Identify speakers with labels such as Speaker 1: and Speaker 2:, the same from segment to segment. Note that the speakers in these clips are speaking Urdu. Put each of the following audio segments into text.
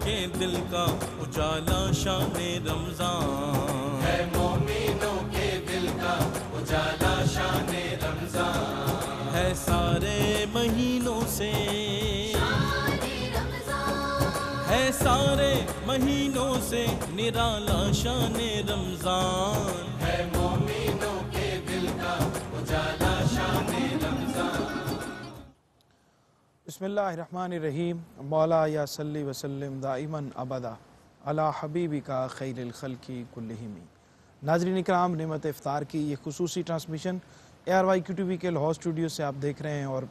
Speaker 1: کے دل کا اجالا شان رمضان، ہے مومنوں کے دل کا اجالا شان رمضان، ہے سارے مہینوں سے، ہے سارے مہینوں سے نرالا شان رمضان، ہے مومنوں کے دل کا اجالا شان رمضان۔
Speaker 2: بسم اللہ الرحمن الرحیم۔ مولا یا صلی وسلم دائماً ابدا علی حبیبکا خیر الخلق کلہم۔ ناظرین اکرام، نعمت افطار کی یہ خصوصی ٹرانسمیشن ARYQ-TV کے لاہور اسٹوڈیو سے آپ دیکھ رہے ہیں، اور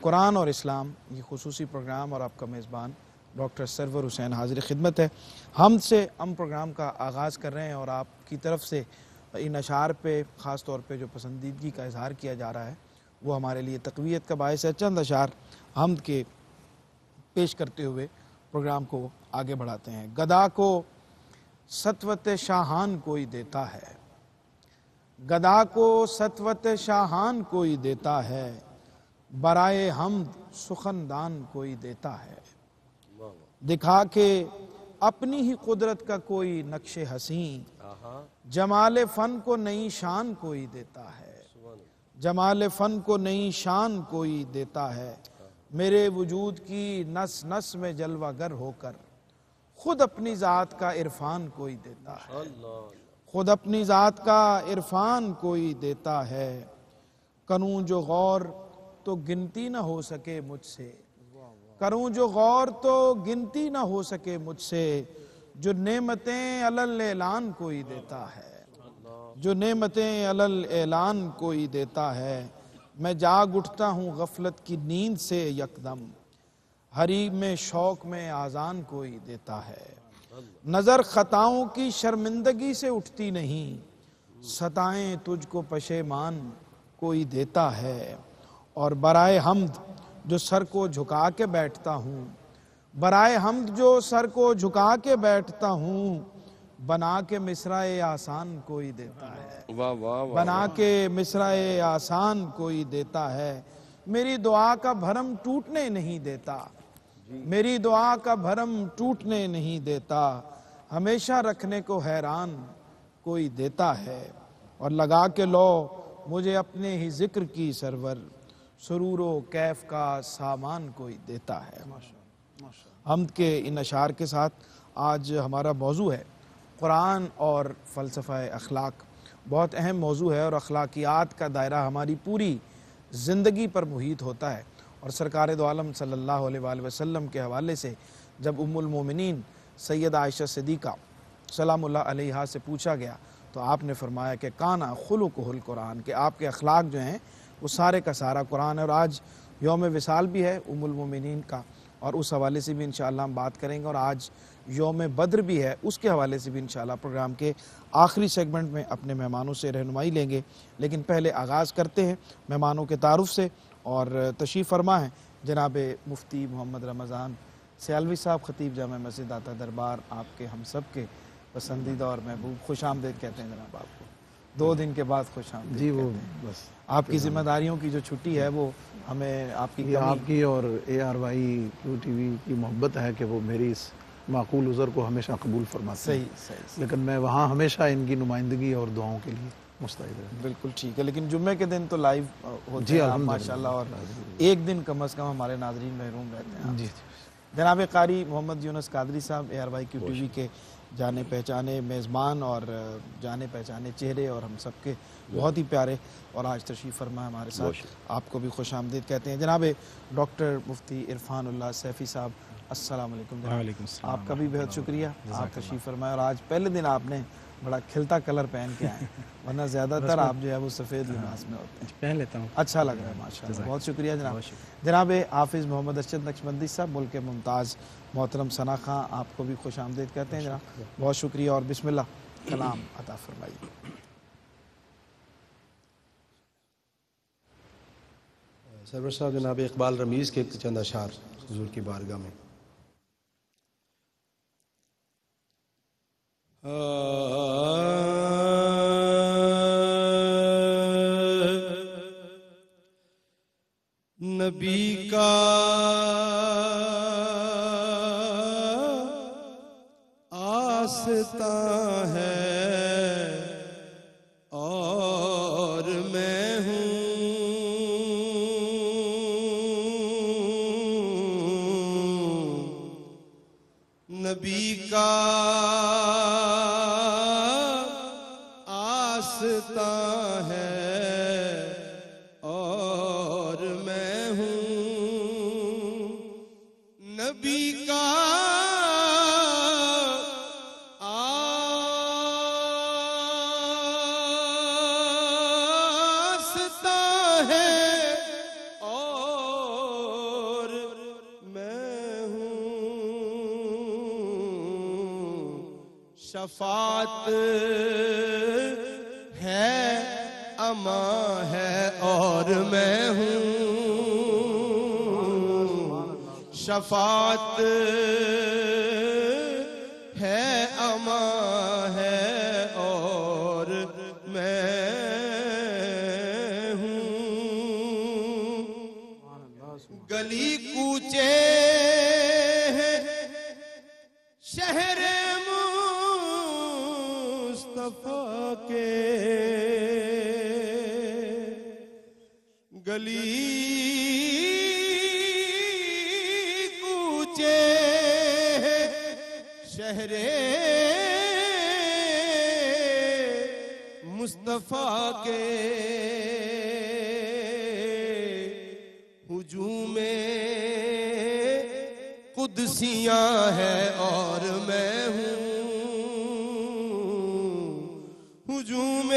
Speaker 2: قرآن اور اسلام یہ خصوصی پروگرام، اور آپ کا میزبان ڈاکٹر سرور حسین حاضر خدمت ہے۔ حمد سے ہم پروگرام کا آغاز کر رہے ہیں، اور آپ کی طرف سے ان اشعار پہ خاص طور پہ جو پسندیدگی کا اظہار کیا جا رہا ہے وہ ہمارے لیے تقویت کا باعث ہے۔ چند اشعار حمد کے پیش کرتے ہوئے پروگرام کو آگے بڑھاتے ہیں۔ گدا کو سطوت شاہان کوئی دیتا ہے، گدا کو سطوت شاہان کوئی دیتا ہے، برائے حمد سخندان کوئی دیتا ہے، دکھا کے اپنی ہی قدرت کا کوئی نقش حسین، جمال فن کو نئی شان کوئی دیتا ہے، جمال فن کو نئی شان کوئی دیتا ہے، میرے وجود کی نس نس میں جلوہ گر ہو کر خود اپنی ذات کا عرفان کوئی دیتا ہے، خود اپنی ذات کا عرفان کوئی دیتا ہے، کروں جو غور تو گنتی نہ ہو سکے مجھ سے، کروں جو غور تو گنتی نہ ہو سکے مجھ سے، جو نعمتیں علل اعلان کوئی دیتا ہے، جو نعمتیں علل اعلان کوئی دیتا ہے، میں جاگ اٹھتا ہوں غفلت کی نیند سے یکدم، حریم میں شوق میں آذان کوئی دیتا ہے، نظر خطاؤں کی شرمندگی سے اٹھتی نہیں، ستائیں تجھ کو پشیمان کوئی دیتا ہے، اور برائے حمد جو سر کو جھکا کے بیٹھتا ہوں، برائے حمد جو سر کو جھکا کے بیٹھتا ہوں، بنا کے مصرعِ آسان کوئی دیتا ہے، بنا کے مصرعِ آسان کوئی دیتا ہے، میری دعا کا بھرم ٹوٹنے نہیں دیتا، میری دعا کا بھرم ٹوٹنے نہیں دیتا، ہمیشہ رکھنے کو حیران کوئی دیتا ہے، اور لگا کے لو مجھے اپنے ہی ذکر کی سرور، سرور و کیف کا سامان کوئی دیتا ہے۔ حمد کے ان اشعار کے ساتھ آج ہمارا موضوع ہے قرآن اور فلسفہ اخلاق۔ بہت اہم موضوع ہے، اور اخلاقیات کا دائرہ ہماری پوری زندگی پر محیط ہوتا ہے، اور سرکار دو عالم صلی اللہ علیہ وآلہ وسلم کے حوالے سے جب ام المومنین سیدہ عائشہ صدیقہ سلام اللہ علیہا سے پوچھا گیا تو آپ نے فرمایا کہ کانا خلقہ القرآن، کہ آپ کے اخلاق جو ہیں وہ سارے کا سارا قرآن ہے۔ اور آج یوم وصال بھی ہے ام المومنین کا، اور اس حوالے سے بھی انشاءاللہ ہم بات کریں گے، اور آج یوم بدر بھی ہے، اس کے حوالے سے بھی انشاءاللہ پروگرام کے آخری سیگمنٹ میں اپنے مہمانوں سے رہنمائی لیں گے۔ لیکن پہلے آغاز کرتے ہیں مہمانوں کے تعارف سے، اور تشریف فرما ہیں جناب مفتی محمد رمضان سیالوی صاحب، خطیب جامع مسجد داتا دربار، آپ کے ہم سب کے پسندیدہ اور محبوب۔ خوش آمدید کہتے ہیں جناب آپ کو، 2 دن کے بعد خوش آمدید
Speaker 3: جی، وہ
Speaker 2: کہتے ہیں۔
Speaker 3: بس
Speaker 2: آپ کی ذمہ داریوں کی جو چھٹی ہے وہ ہمیں آپ کی
Speaker 3: آپ کی اور ARYQ-TV کی محبت ہے کہ وہ میری اس معقول عذر کو ہمیشہ قبول فرماتے ہیں۔
Speaker 2: صحیح،
Speaker 3: لیکن میں وہاں ہمیشہ ان کی نمائندگی اور دعاؤں کے لیے مستعد رہتا ہوں۔
Speaker 2: بالکل ٹھیک ہے، لیکن جمعے کے دن تو لائیو ہوتے
Speaker 3: جی
Speaker 2: ہیں آپ
Speaker 3: الحمدللہ،
Speaker 2: ماشاءاللہ، اور ایک دن کم از کم ہمارے ناظرین محروم رہتے ہیں۔
Speaker 3: جی
Speaker 2: جناب قاری محمد یونس قادری صاحب ARYQ-TV کے جانے پہچانے میزبان اور جانے پہچانے چہرے، اور ہم سب کے بہت ہی پیارے، اور آج تشریف فرما ہمارے ساتھ، آپ کو بھی خوش آمدید کہتے ہیں۔ جناب ڈاکٹر مفتی عرفان اللہ سیفی صاحب، السلام علیکم جناب۔ آپ کا بھی بہت شکریہ، آپ تشریف فرمائے، اور آج پہلے دن آپ نے بڑا کھلتا کلر پہن کے آئے، ورنہ زیادہ تر آپ جو ہے وہ سفید لباس میں ہوتے ہیں۔
Speaker 4: پہن لیتا ہوں،
Speaker 2: اچھا لگ رہا ہے ماشاءاللہ، بہت شکریہ جناب۔ جناب حافظ محمد ارشد نقشبندی صاحب، ملک ممتاز محترم ثنا خان، آپ کو بھی خوش آمدید کہتے ہیں جناب، بہت شکریہ، اور بسم اللہ کلام عطا فرمائیے۔
Speaker 5: سرور صاحب، جناب اقبال رمیز کے چند اشعار حضور کی بارگاہ میں۔
Speaker 1: نبی کا آستاں ہے اور میں ہوں، نبی کا آستاں ہے اور میں ہوں، نبی کا شفاعت ہے امان ہے اور میں ہوں، شفاعت ہے امان ہے اور میں ہوں، گلی کوچے شہر مصطفیٰ کے، گلی کوچے شہر مصطفیٰ کے، ہجوم قدسیاں ہے اور میں ہوں، ہجوم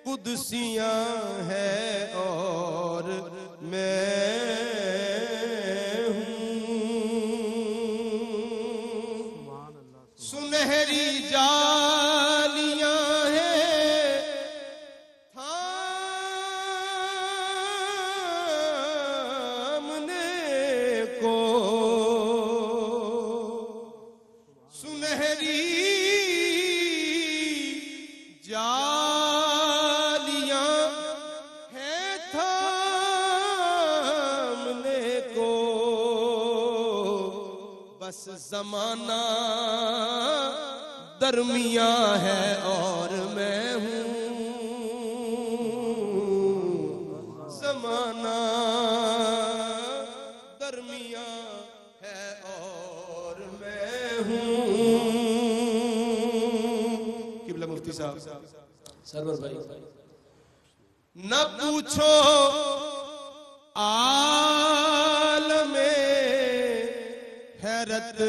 Speaker 1: قدسیاں ہے اور میں ہوں، سنہری جالیاں ہیں تھامنے کو، سنہری جالیاں ہیں تھامنے کو، بس زمانہ درمیاں ہے اور میں ہوں، زمانہ درمیاں ہے اور میں ہوں، قبلہ مفتی صاحب
Speaker 5: سرور بھائی
Speaker 1: نہ پوچھو عالم حیرت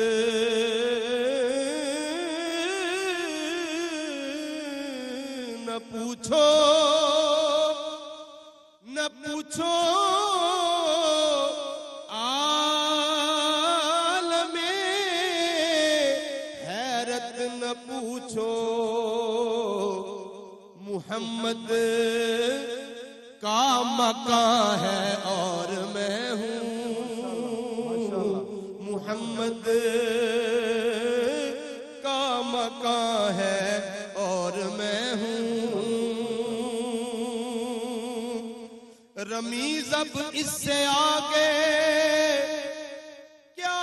Speaker 1: نہ پوچھو نہ پوچھو عالم حیرت نہ پوچھو محمد کا مکان ہے اور میں ہوں، محمد کا مکان ہے اور میں ہوں، رمیز اب اس سے آگے کیا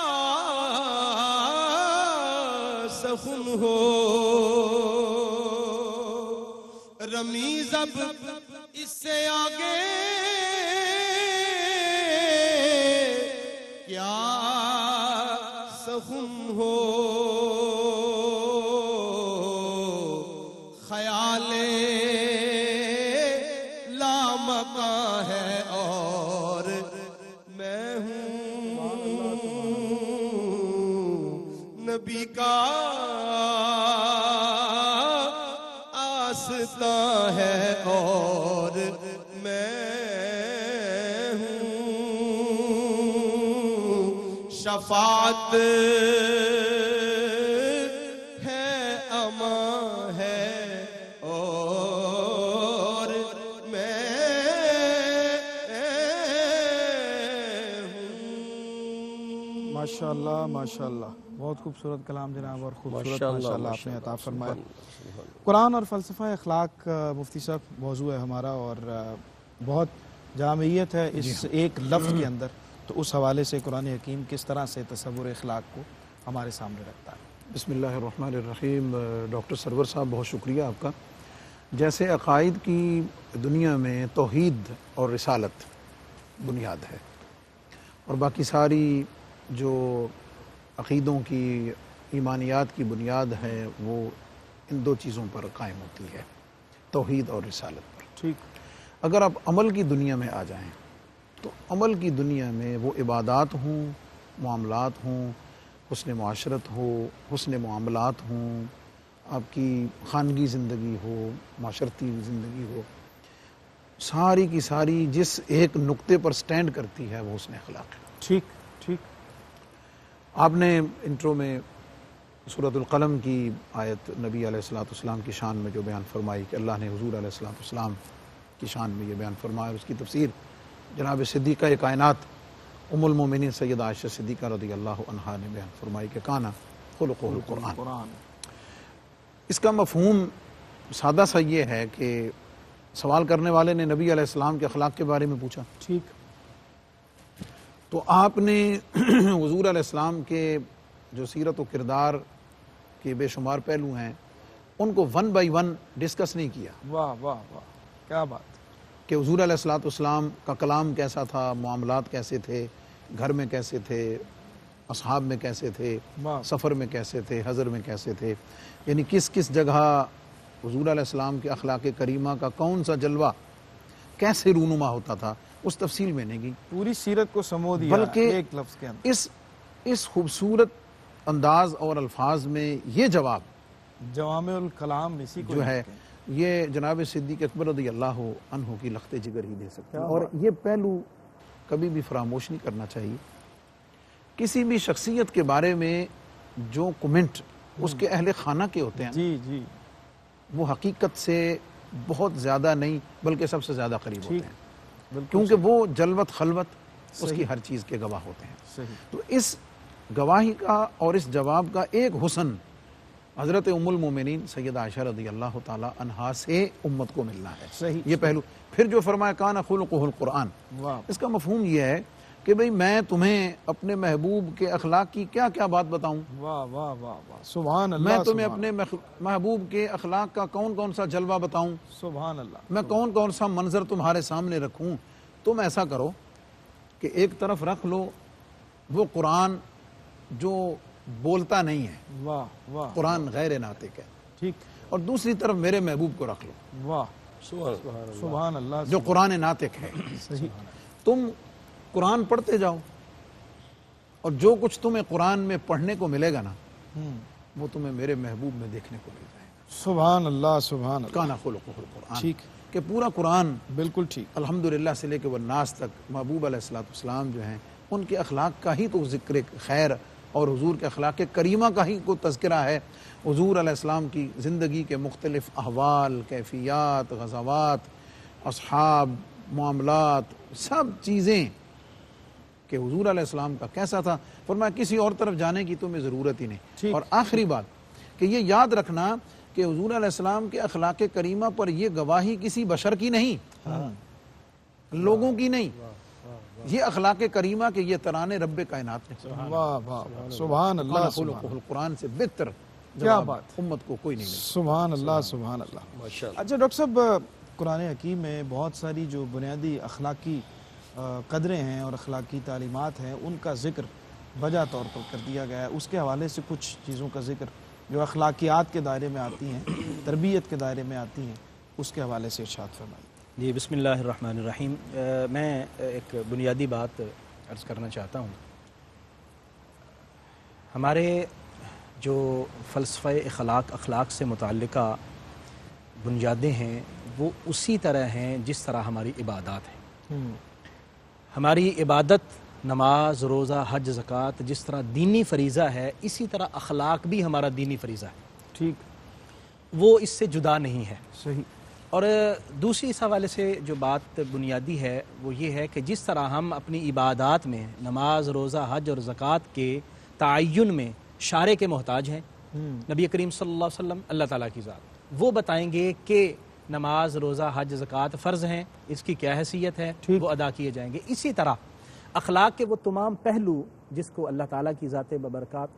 Speaker 1: سخن ہو، رمیز اب اس سے آگے کیا سخن ہو، خیال لامکاں ہے اور میں ہوں، نبی کا آستاں ہے اور میں ہوں، شفاعت ہے امان ہے اور میں ہوں۔
Speaker 2: ماشاءاللہ ماشاءاللہ، بہت خوبصورت کلام جناب اور خوبصورت ماشاءاللہ آپ نے عطا فرمایا۔ قرآن اور فلسفہ اخلاق مفتی صاحب موضوع ہے ہمارا، اور بہت جامعیت ہے اس ایک لفظ کے اندر تو اس حوالے سے قرآن حکیم کس طرح سے تصور اخلاق کو ہمارے سامنے رکھتا ہے؟
Speaker 3: بسم اللہ الرحمن الرحیم۔ ڈاکٹر سرور صاحب بہت شکریہ آپ کا۔ جیسے عقائد کی دنیا میں توحید اور رسالت بنیاد ہے، اور باقی ساری جو عقیدوں کی ایمانیات کی بنیاد ہے وہ ان دو چیزوں پر قائم ہوتی ہے، توحید اور رسالت پر۔
Speaker 2: ٹھیک۔
Speaker 3: اگر آپ عمل کی دنیا میں آ جائیں تو عمل کی دنیا میں وہ عبادات ہوں، معاملات ہوں، حسن معاشرت ہو، حسن معاملات ہوں، آپ کی خانگی زندگی ہو، معاشرتی زندگی ہو، ساری کی ساری جس ایک نقطے پر سٹینڈ کرتی ہے وہ حسن اخلاق ہے۔
Speaker 2: ٹھیک ٹھیک۔
Speaker 3: آپ نے انٹرو میں سورۃ القلم کی آیت نبی علیہ السلام کی شان میں جو بیان فرمائی کہ اللہ نے حضور علیہ السلام کی شان میں یہ بیان فرمایا، اور اس کی تفسیر جناب صدیقہ کائنات ام المومنین سیدہ عائشہ صدیقہ رضی اللہ عنہا نے بیان فرمائی کہ کانا خلقہ القرآن۔ اس کا مفہوم سادہ سا یہ ہے کہ سوال کرنے والے نے نبی علیہ السلام کے اخلاق کے بارے میں پوچھا،
Speaker 2: ٹھیک،
Speaker 3: تو آپ نے حضور علیہ السلام کے جو سیرت و کردار کے بے شمار پہلو ہیں ان کو ون بائی ون ڈسکس نہیں کیا۔
Speaker 2: واہ واہ واہ، کیا بات!
Speaker 3: کہ حضور علیہ السلام کا کلام کیسا تھا، معاملات کیسے تھے، گھر میں کیسے تھے، اصحاب میں کیسے تھے، سفر میں کیسے تھے، حضر میں کیسے تھے، یعنی کس کس جگہ حضور علیہ السلام کے اخلاق کریمہ کا کون سا جلوہ کیسے رونما ہوتا تھا، اس تفصیل میں نہیں گئی،
Speaker 2: پوری سیرت کو سمو دیا
Speaker 3: بلکہ
Speaker 2: ایک لفظ کے اندر۔
Speaker 3: اس خوبصورت انداز اور الفاظ میں یہ جواب
Speaker 2: جوامع الکلام اسی کو
Speaker 3: جو ہے یہ جناب صدیق اکبر رضی اللہ عنہ کی لخت جگر ہی دے سکتا ہے۔ اور یہ پہلو کبھی بھی فراموش نہیں کرنا چاہیے، کسی بھی شخصیت کے بارے میں جو کمنٹ اس کے اہل خانہ کے ہوتے ہیں
Speaker 2: جی جی،
Speaker 3: وہ حقیقت سے بہت زیادہ نہیں بلکہ سب سے زیادہ قریب ہوتے ہیں،
Speaker 2: بالکل
Speaker 3: کیونکہ وہ جلوت خلوت اس کی ہر چیز کے گواہ ہوتے ہیں۔
Speaker 2: صحیح۔
Speaker 3: تو اس گواہی کا اور اس جواب کا ایک حسن حضرت ام المومنین سیدہ عائشہ رضی اللہ تعالی عنہا سے امت کو ملنا ہے۔
Speaker 2: صحیح۔
Speaker 3: یہ پہلو۔ پھر جو فرمایا کانا خلقہ القرآن،
Speaker 2: واہ،
Speaker 3: اس کا مفہوم یہ ہے کہ بھئی میں تمہیں اپنے محبوب کے اخلاق کی کیا کیا بات بتاؤں،
Speaker 2: واہ واہ واہ واہ، سبحان اللہ،
Speaker 3: میں تمہیں
Speaker 2: سبحان
Speaker 3: اپنے محبوب کے اخلاق کا کون کون سا جلوہ بتاؤں،
Speaker 2: سبحان اللہ،
Speaker 3: میں کون کون سا منظر تمہارے سامنے رکھوں۔ تم ایسا کرو کہ ایک طرف رکھ لو وہ قرآن جو بولتا نہیں ہے،
Speaker 2: واہ واہ،
Speaker 3: قرآن غیر ناطق ہے،
Speaker 2: ٹھیک،
Speaker 3: اور دوسری طرف میرے محبوب کو رکھ لو
Speaker 2: واہ، سبحان اللہ،
Speaker 3: جو قرآن ناطق ہے۔
Speaker 2: صحیح،
Speaker 3: تم قرآن پڑھتے جاؤ اور جو کچھ تمہیں قرآن میں پڑھنے کو ملے گا نا وہ تمہیں میرے محبوب میں دیکھنے کو مل جائے گا۔
Speaker 2: سبحان اللہ، سبحان اللہ،
Speaker 3: کانا خلقہ القرآن،
Speaker 2: ٹھیک،
Speaker 3: کہ پورا قرآن
Speaker 2: بالکل ٹھیک،
Speaker 3: الحمدللہ سے لے کے والناس تک محبوب علیہ السلام جو ہیں ان کے اخلاق کا ہی تو ذکر خیر اور حضور کے اخلاق کریمہ کا ہی کو تذکرہ ہے۔ حضور علیہ السلام کی زندگی کے مختلف احوال، کیفیات، غزوات، اصحاب، معاملات، سب چیزیں کہ حضور علیہ السلام کا کیسا تھا، فرمایا کسی اور طرف جانے کی تمہیں ضرورت ہی نہیں۔ اور آخری بات کہ یہ یاد رکھنا کہ حضور علیہ السلام کے اخلاق کریمہ پر یہ گواہی کسی بشر کی نہیں، لوگوں کی نہیں، یہ اخلاق کریمہ کہ یہ ترانے رب کائنات نے۔
Speaker 2: واہ واہ، سبحان اللہ،
Speaker 3: خلقہ القرآن سے بہتر
Speaker 2: کیا
Speaker 3: جواب
Speaker 2: بات،
Speaker 3: امت کو کوئی نہیں ملتا۔
Speaker 2: سبحان اللہ، سبحان اللہ۔ اچھا ڈاکٹر صاحب، قرآن حکیم میں بہت ساری جو بنیادی اخلاقی قدریں ہیں اور اخلاقی تعلیمات ہیں ان کا ذکر وجہ طور پر کر دیا گیا ہے، اس کے حوالے سے کچھ چیزوں کا ذکر جو اخلاقیات کے دائرے میں آتی ہیں، تربیت کے دائرے میں آتی ہیں، اس کے حوالے سے ارشاد فرمائیے۔
Speaker 4: جی بسم اللہ الرحمن الرحیم۔ میں ایک بنیادی بات عرض کرنا چاہتا ہوں۔ ہمارے جو فلسفہ اخلاق سے متعلقہ بنیادیں ہیں وہ اسی طرح ہیں جس طرح ہماری عبادات ہیں۔ ہماری عبادت، نماز، روزہ، حج، زکوٰۃ جس طرح دینی فریضہ ہے، اسی طرح اخلاق بھی ہمارا دینی فریضہ ہے،
Speaker 2: ٹھیک،
Speaker 4: وہ اس سے جدا نہیں ہے۔
Speaker 2: صحیح۔
Speaker 4: اور دوسری اس حوالے سے جو بات بنیادی ہے وہ یہ ہے کہ جس طرح ہم اپنی عبادات میں نماز، روزہ، حج اور زکوٰۃ کے تعین میں شارع کے محتاج ہیں، نبی کریم صلی اللہ علیہ وسلم اللہ تعالیٰ کی ذات وہ بتائیں گے کہ نماز، روزہ، حج، زکوٰۃ فرض ہیں، اس کی کیا حیثیت ہے، وہ ادا کیے جائیں گے۔ اسی طرح اخلاق کے وہ تمام پہلو جس کو اللہ تعالیٰ کی ذات ببرکات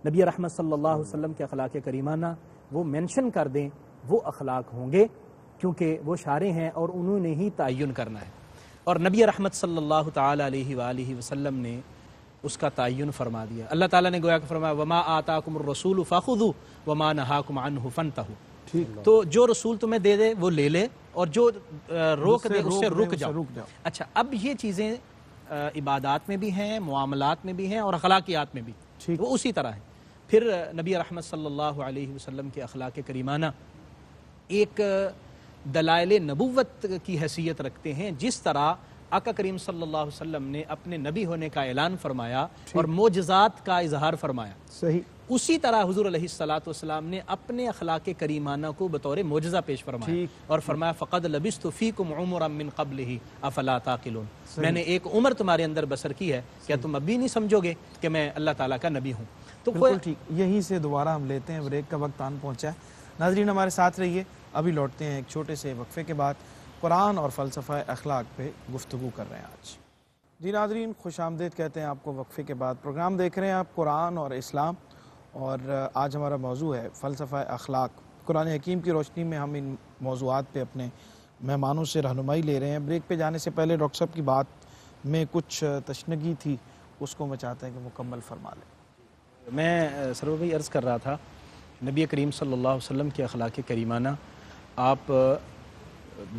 Speaker 4: نبی رحمت صلی اللہ علیہ وسلم کے اخلاق کریمانہ وہ مینشن کر دیں، وہ اخلاق ہوں گے، کیونکہ وہ شارع ہیں اور انہوں نے ہی تعین کرنا ہے۔ اور نبی رحمت صلی اللہ تعالیٰ علیہ وآلہ وسلم نے اس کا تعین فرما دیا۔ اللہ تعالیٰ نے گویا کہ فرمایا وما آتاکم الرسول فخذوا وما نہاکم عنہ فانتہوا، تو جو رسول تمہیں دے دے وہ لے لے، اور جو روک دے اس سے رک جاؤ۔ اچھا، اب یہ چیزیں عبادات میں بھی ہیں، معاملات میں بھی ہیں، اور اخلاقیات میں بھی وہ اسی طرح ہیں۔ پھر نبی رحمت صلی اللہ علیہ وسلم کے اخلاق کریمانہ ایک دلائل نبوت کی حیثیت رکھتے ہیں، جس طرح آقا کریم صلی اللہ علیہ وسلم نے اپنے نبی ہونے کا اعلان فرمایا اور معجزات کا اظہار فرمایا،
Speaker 2: صحیح
Speaker 4: اسی طرح حضور علیہ الصلوۃ والسلام نے اپنے اخلاق کریمانہ کو بطور معجزہ پیش فرمایا اور فرمایا فقد لبثت فیکم عمرا من قبلہ افلا تعقلون، میں نے ایک عمر تمہارے اندر بسر کی ہے، کیا تم اب بھی نہیں سمجھو گے کہ میں اللہ تعالیٰ کا نبی ہوں؟ تو
Speaker 2: بالکل ٹھیک، یہیں سے دوبارہ ہم لیتے ہیں بریک کا وقت آن پہنچا ہے۔ ناظرین ہمارے ساتھ رہیے، ابھی لوٹتے ہیں ایک چھوٹے سے وقفے کے بعد، قرآن اور فلسفہ اخلاق پہ گفتگو کر رہے ہیں آج۔ جی ناظرین، خوش آمدید کہتے ہیں آپ کو وقفے کے بعد۔ پروگرام دیکھ رہے ہیں آپ قرآن اور اسلام، اور آج ہمارا موضوع ہے فلسفہ اخلاق۔ قرآن حکیم کی روشنی میں ہم ان موضوعات پہ اپنے مہمانوں سے رہنمائی لے رہے ہیں۔ بریک پہ جانے سے پہلے ڈاکٹر صاحب کی بات میں کچھ تشنگی تھی، اس کو میں چاہتا ہوں کہ مکمل فرما لیں۔
Speaker 4: میں سرور بھائی عرض کر رہا تھا، نبی کریم صلی اللہ علیہ وسلم کے اخلاق کریمانہ آپ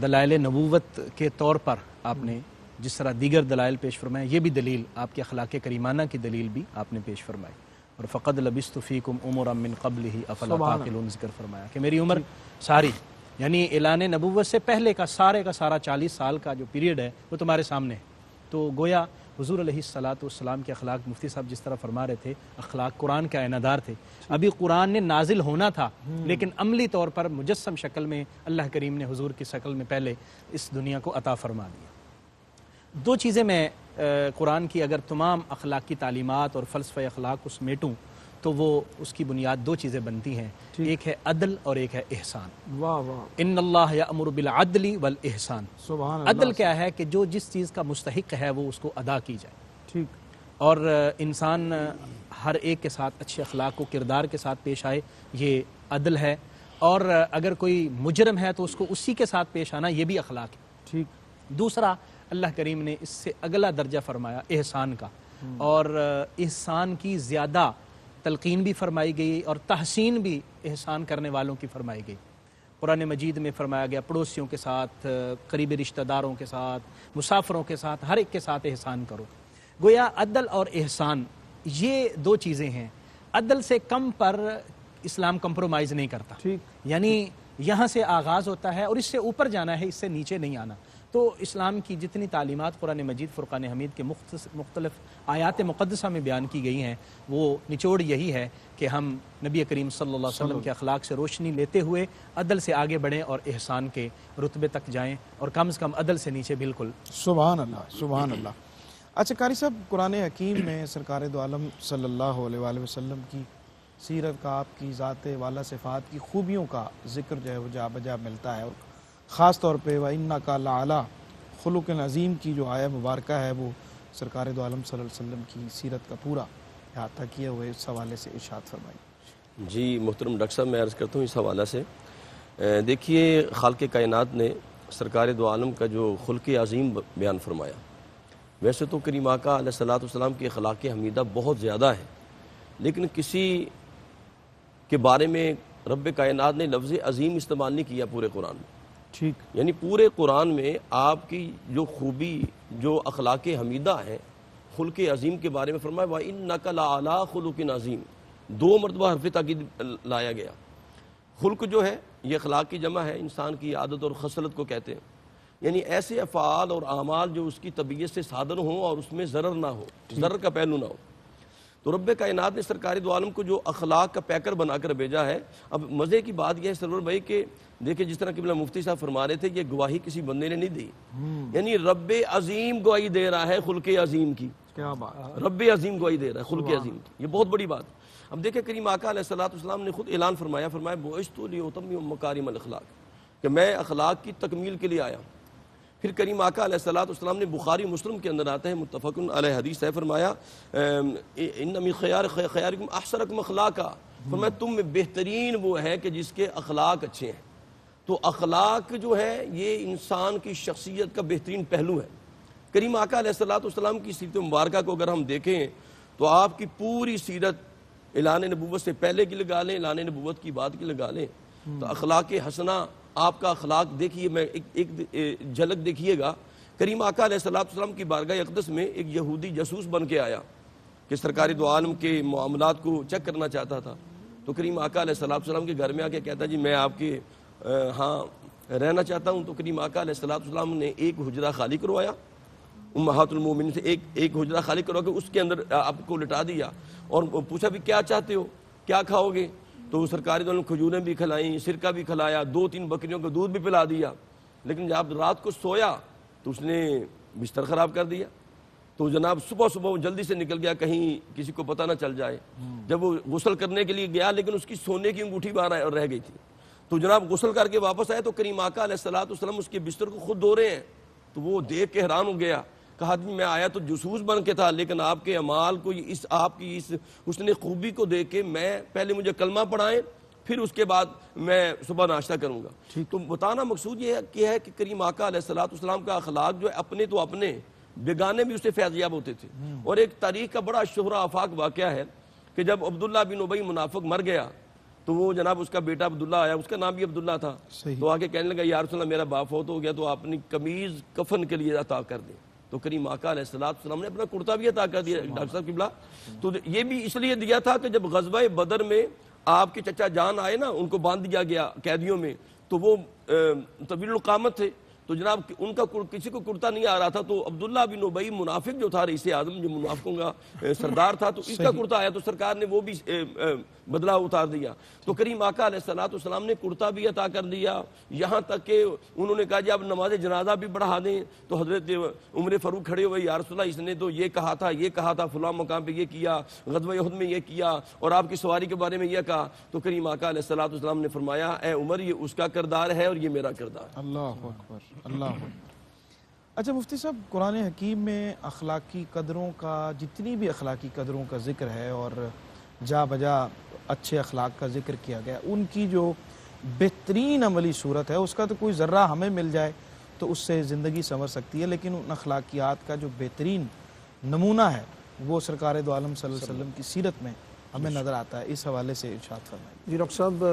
Speaker 4: دلائل نبوت کے طور پر آپ نے جس طرح دیگر دلائل پیش فرمائے، یہ بھی دلیل آپ کے اخلاق کریمانہ کی دلیل بھی آپ نے پیش فرمائی، اور فقد لبثت فیکم عمرا من قبلہ افلا تعقلون ذکر فرمایا کہ میری عمر ساری، یعنی اعلان نبوت سے پہلے کا سارا 40 سال کا جو پیریڈ ہے وہ تمہارے سامنے ہے۔ تو گویا حضور علیہ الصلوۃ والسلام کے اخلاق، مفتی صاحب جس طرح فرما رہے تھے، اخلاق قرآن کے آئینہ دار تھے۔ ابھی قرآن نے نازل ہونا تھا، لیکن عملی طور پر مجسم شکل میں اللہ کریم نے حضور کی شکل میں پہلے اس دنیا کو عطا فرما دیا۔ دو چیزیں میں قرآن کی اگر تمام اخلاقی تعلیمات اور فلسفہ اخلاق کو سمیٹوں تو وہ اس کی بنیاد دو چیزیں بنتی ہیں، ایک ہے عدل اور ایک ہے احسان۔
Speaker 2: واہ واہ،
Speaker 4: ان اللہ یأمر بالعدل والاحسان۔
Speaker 2: سبحان اللہ۔
Speaker 4: عدل کیا ہے کہ جو جس چیز کا مستحق ہے وہ اس کو ادا کی جائے،
Speaker 2: ٹھیک،
Speaker 4: اور انسان ہر ایک کے ساتھ اچھے اخلاق و کردار کے ساتھ پیش آئے، یہ عدل ہے، اور اگر کوئی مجرم ہے تو اس کو اسی کے ساتھ پیش آنا، یہ بھی اخلاق ہے،
Speaker 2: ٹھیک۔
Speaker 4: دوسرا اللہ کریم نے اس سے اگلا درجہ فرمایا احسان کا، اور احسان کی زیادہ تلقین بھی فرمائی گئی اور تحسین بھی احسان کرنے والوں کی فرمائی گئی۔ قرآن مجید میں فرمایا گیا پڑوسیوں کے ساتھ، قریبی رشتہ داروں کے ساتھ، مسافروں کے ساتھ، ہر ایک کے ساتھ احسان کرو۔ گویا عدل اور احسان یہ دو چیزیں ہیں، عدل سے کم پر اسلام کمپرومائز نہیں کرتا،
Speaker 2: ٹھیک،
Speaker 4: یعنی یہاں سے آغاز ہوتا ہے اور اس سے اوپر جانا ہے، اس سے نیچے نہیں آنا۔ تو اسلام کی جتنی تعلیمات قرآن مجید فرقان حمید کے مختلف آیات مقدسہ میں بیان کی گئی ہیں، وہ نچوڑ یہی ہے کہ ہم نبی کریم صلی اللہ علیہ وسلم کے اخلاق سے روشنی لیتے ہوئے عدل سے آگے بڑھیں اور احسان کے رتبے تک جائیں، اور کم از کم عدل سے نیچے بالکل۔
Speaker 2: سبحان اللہ، سبحان اللہ۔ اچھا قاری صاحب، قرآن حکیم میں سرکار دو عالم صلی اللہ علیہ وآلہ وسلم کی سیرت کا، آپ کی ذات والا صفات کی خوبیوں کا ذکر جو ہے وہ جا بجا ملتا ہے، اور خاص طور پہ وَإِنَّكَ لَعَلَىٰ خُلُقٍ عظیم کی جو آیہ مبارکہ ہے وہ سرکار دو عالم صلی اللہ علیہ وسلم کی سیرت کا پورا احاطہ کیے ہوئے، اس حوالے سے ارشاد فرمائیں۔
Speaker 6: جی محترم ڈاکٹر صاحب، میں عرض کرتا ہوں اس حوالہ سے، دیکھیے خالق کائنات نے سرکار دو عالم کا جو خلق عظیم بیان فرمایا، ویسے تو کریم آقا علیہ الصلوۃ والسلام کی اخلاق حمیدہ بہت زیادہ ہے، لیکن کسی کے بارے میں رب کائنات نے لفظ عظیم استعمال نہیں کیا پورے قرآن میں،
Speaker 2: ٹھیک،
Speaker 6: یعنی پورے قرآن میں آپ کی جو خوبی، جو اخلاق حمیدہ ہیں، خلق عظیم کے بارے میں فرمایا وَإِنَّكَ لَعَلَىٰ خُلُقٍ عظیم، دو مرتبہ حرف تاکید لایا گیا۔ خلق جو ہے یہ اخلاق کی جمع ہے، انسان کی عادت اور خصلت کو کہتے ہیں، یعنی ایسے افعال اور اعمال جو اس کی طبیعت سے صادر ہوں اور اس میں ضرر نہ ہو، ضرر کا پہلو نہ ہو۔ تو رب کائنات نے سرکار دو عالم کو جو اخلاق کا پیکر بنا کر بھیجا ہے۔ اب مزے کی بات یہ ہے سرور بھائی کہ دیکھیں جس طرح قبلہ مفتی صاحب فرما رہے تھے، یہ گواہی کسی بندے نے نہیں دی، یعنی رب عظیم گواہی دے رہا ہے خلق عظیم کی،
Speaker 2: کیا بات،
Speaker 6: رب عظیم گواہی دے رہا ہے خلق عظیم کی، یہ بہت بڑی بات۔ اب دیکھیں کریم آقا علیہ الصلوۃ والسلام نے خود اعلان فرمایا بعثت لیتمم مکارم الاخلاق، کہ میں اخلاق کی تکمیل کے لیے آیا ہوں۔ پھر کریم آقا علیہ الصلوۃ والسلام نے بخاری مسلم کے اندر آتا ہے، متفق علیہ حدیث ہے، فرمایا ان من خیارکم احسنکم اخلاقا، فرمایا تم میں بہترین وہ ہے کہ جس کے اخلاق اچھے ہیں۔ تو اخلاق جو ہے یہ انسان کی شخصیت کا بہترین پہلو ہے۔ کریم آقا علیہ الصلوۃ والسلام کی سیرت مبارکہ کو اگر ہم دیکھیں تو آپ کی پوری سیرت اعلان نبوت سے پہلے کی لگا لیں، اعلان نبوت کی بعد کی لگا لیں، تو اخلاق حسنہ، آپ کا اخلاق دیکھیے، میں ایک جھلک دیکھیے گا۔ کریم آقا علیہ الصلوۃ والسلام کی بارگاہ اقدس میں ایک یہودی جاسوس بن کے آیا کہ سرکار دو عالم کے معاملات کو چیک کرنا چاہتا تھا۔ تو کریم آقا علیہ الصلوۃ والسلام کے گھر میں آ کے کہتا جی میں آپ کے ہاں رہنا چاہتا ہوں۔ تو کریم آقا علیہ الصلوۃ والسلام نے ایک حجرہ خالی کروایا، امہات المومنین سے ایک حجرہ خالی کروا کے اس کے اندر آپ کو لٹا دیا اور پوچھا بھی کیا چاہتے ہو، کیا کھاؤ گے؟ تو سرکار دو عالم کھجوریں بھی کھلائیں، سرکہ بھی کھلایا، 2-3 بکریوں کا دودھ بھی پلا دیا، لیکن جب رات کو سویا تو اس نے بستر خراب کر دیا۔ تو جناب صبح وہ جلدی سے نکل گیا کہیں کسی کو پتہ نہ چل جائے۔ جب وہ غسل کرنے کے لیے گیا لیکن اس کی سونے کی انگوٹھی باہر رہ گئی تھی، تو جناب غسل کر کے واپس آئے تو کریم آقا علیہ الصلوۃ والسلام اس کے بستر کو خود دھو رہے ہیں۔ تو وہ دیکھ کے حیران ہو گیا، کہا جی میں آیا تو جاسوس بن کے تھا، لیکن آپ کے اعمال کو، آپ کی اس حسن خوبی کو دیکھ کے میں پہلے مجھے کلمہ پڑھائیں پھر اس کے بعد میں صبح ناشتہ کروں گا۔ تو بتانا مقصود یہ ہے کہ کریم آقا علیہ الصلوۃ والسلام کا اخلاق جو ہے اپنے تو اپنے، بیگانے بھی اس سے فیضیاب ہوتے تھے۔ اور ایک تاریخ کا بڑا شہرہ آفاق واقعہ ہے کہ جب عبداللہ بن ابی منافق مر گیا تو وہ جناب اس کا بیٹا عبداللہ آیا، اس کا نام بھی عبداللہ تھا، تو آگے کہنے لگا یا رسول اللہ میرا باپ فوت ہو گیا تو آپ اپنی قمیض کفن کے لیے عطا کر دیں۔ تو کریم آقا علیہ الصلوۃ والسلام نے اپنا کرتا بھی عطا کر دیا۔ ڈاکٹر صاحب قبلہ تو یہ بھی اس لیے دیا تھا کہ جب غزوہ بدر میں آپ کے چچا جان آئے نا، ان کو باندھ دیا گیا قیدیوں میں، تو وہ طویل القامت تھے، تو جناب ان کا کسی کو کرتا نہیں آ رہا تھا، تو عبداللہ بن ابی منافق جو تھا رئیس اعظم، جو منافقوں کا سردار تھا، تو اس کا کرتا آیا تو سرکار نے وہ بھی بدلہ اتار دیا۔ تو کریم آقا علیہ الصلوۃ والسلام نے کرتا بھی عطا کر دیا، یہاں تک کہ انہوں نے کہا جی اب نماز جنازہ بھی پڑھا دیں، تو حضرت عمر فاروق کھڑے ہوئے، یا رسول اللہ اس نے تو یہ کہا تھا فلاں مقام پہ یہ کیا، غزوہ احد میں یہ کیا، اور آپ کی سواری کے بارے میں یہ کہا۔ تو کریم آقا علیہ الصلوۃ والسلام نے فرمایا اے عمر یہ اس کا کردار ہے اور یہ میرا کردار ہے۔
Speaker 2: اللہ اکبر، اللہ اکبر۔ اچھا مفتی صاحب، قرآن حکیم میں اخلاقی قدروں کا، جتنی بھی اخلاقی قدروں کا ذکر ہے اور جا بجا اچھے اخلاق کا ذکر کیا گیا، ان کی جو بہترین عملی صورت ہے اس کا تو کوئی ذرہ ہمیں مل جائے تو اس سے زندگی سنور سکتی ہے، لیکن ان اخلاقیات کا جو بہترین نمونہ ہے وہ سرکار دو عالم صلی اللہ علیہ وسلم کی سیرت میں ہمیں نظر آتا ہے۔ اس حوالے سے ارشاد فرمائیں۔
Speaker 3: جی ڈاکٹر صاحب،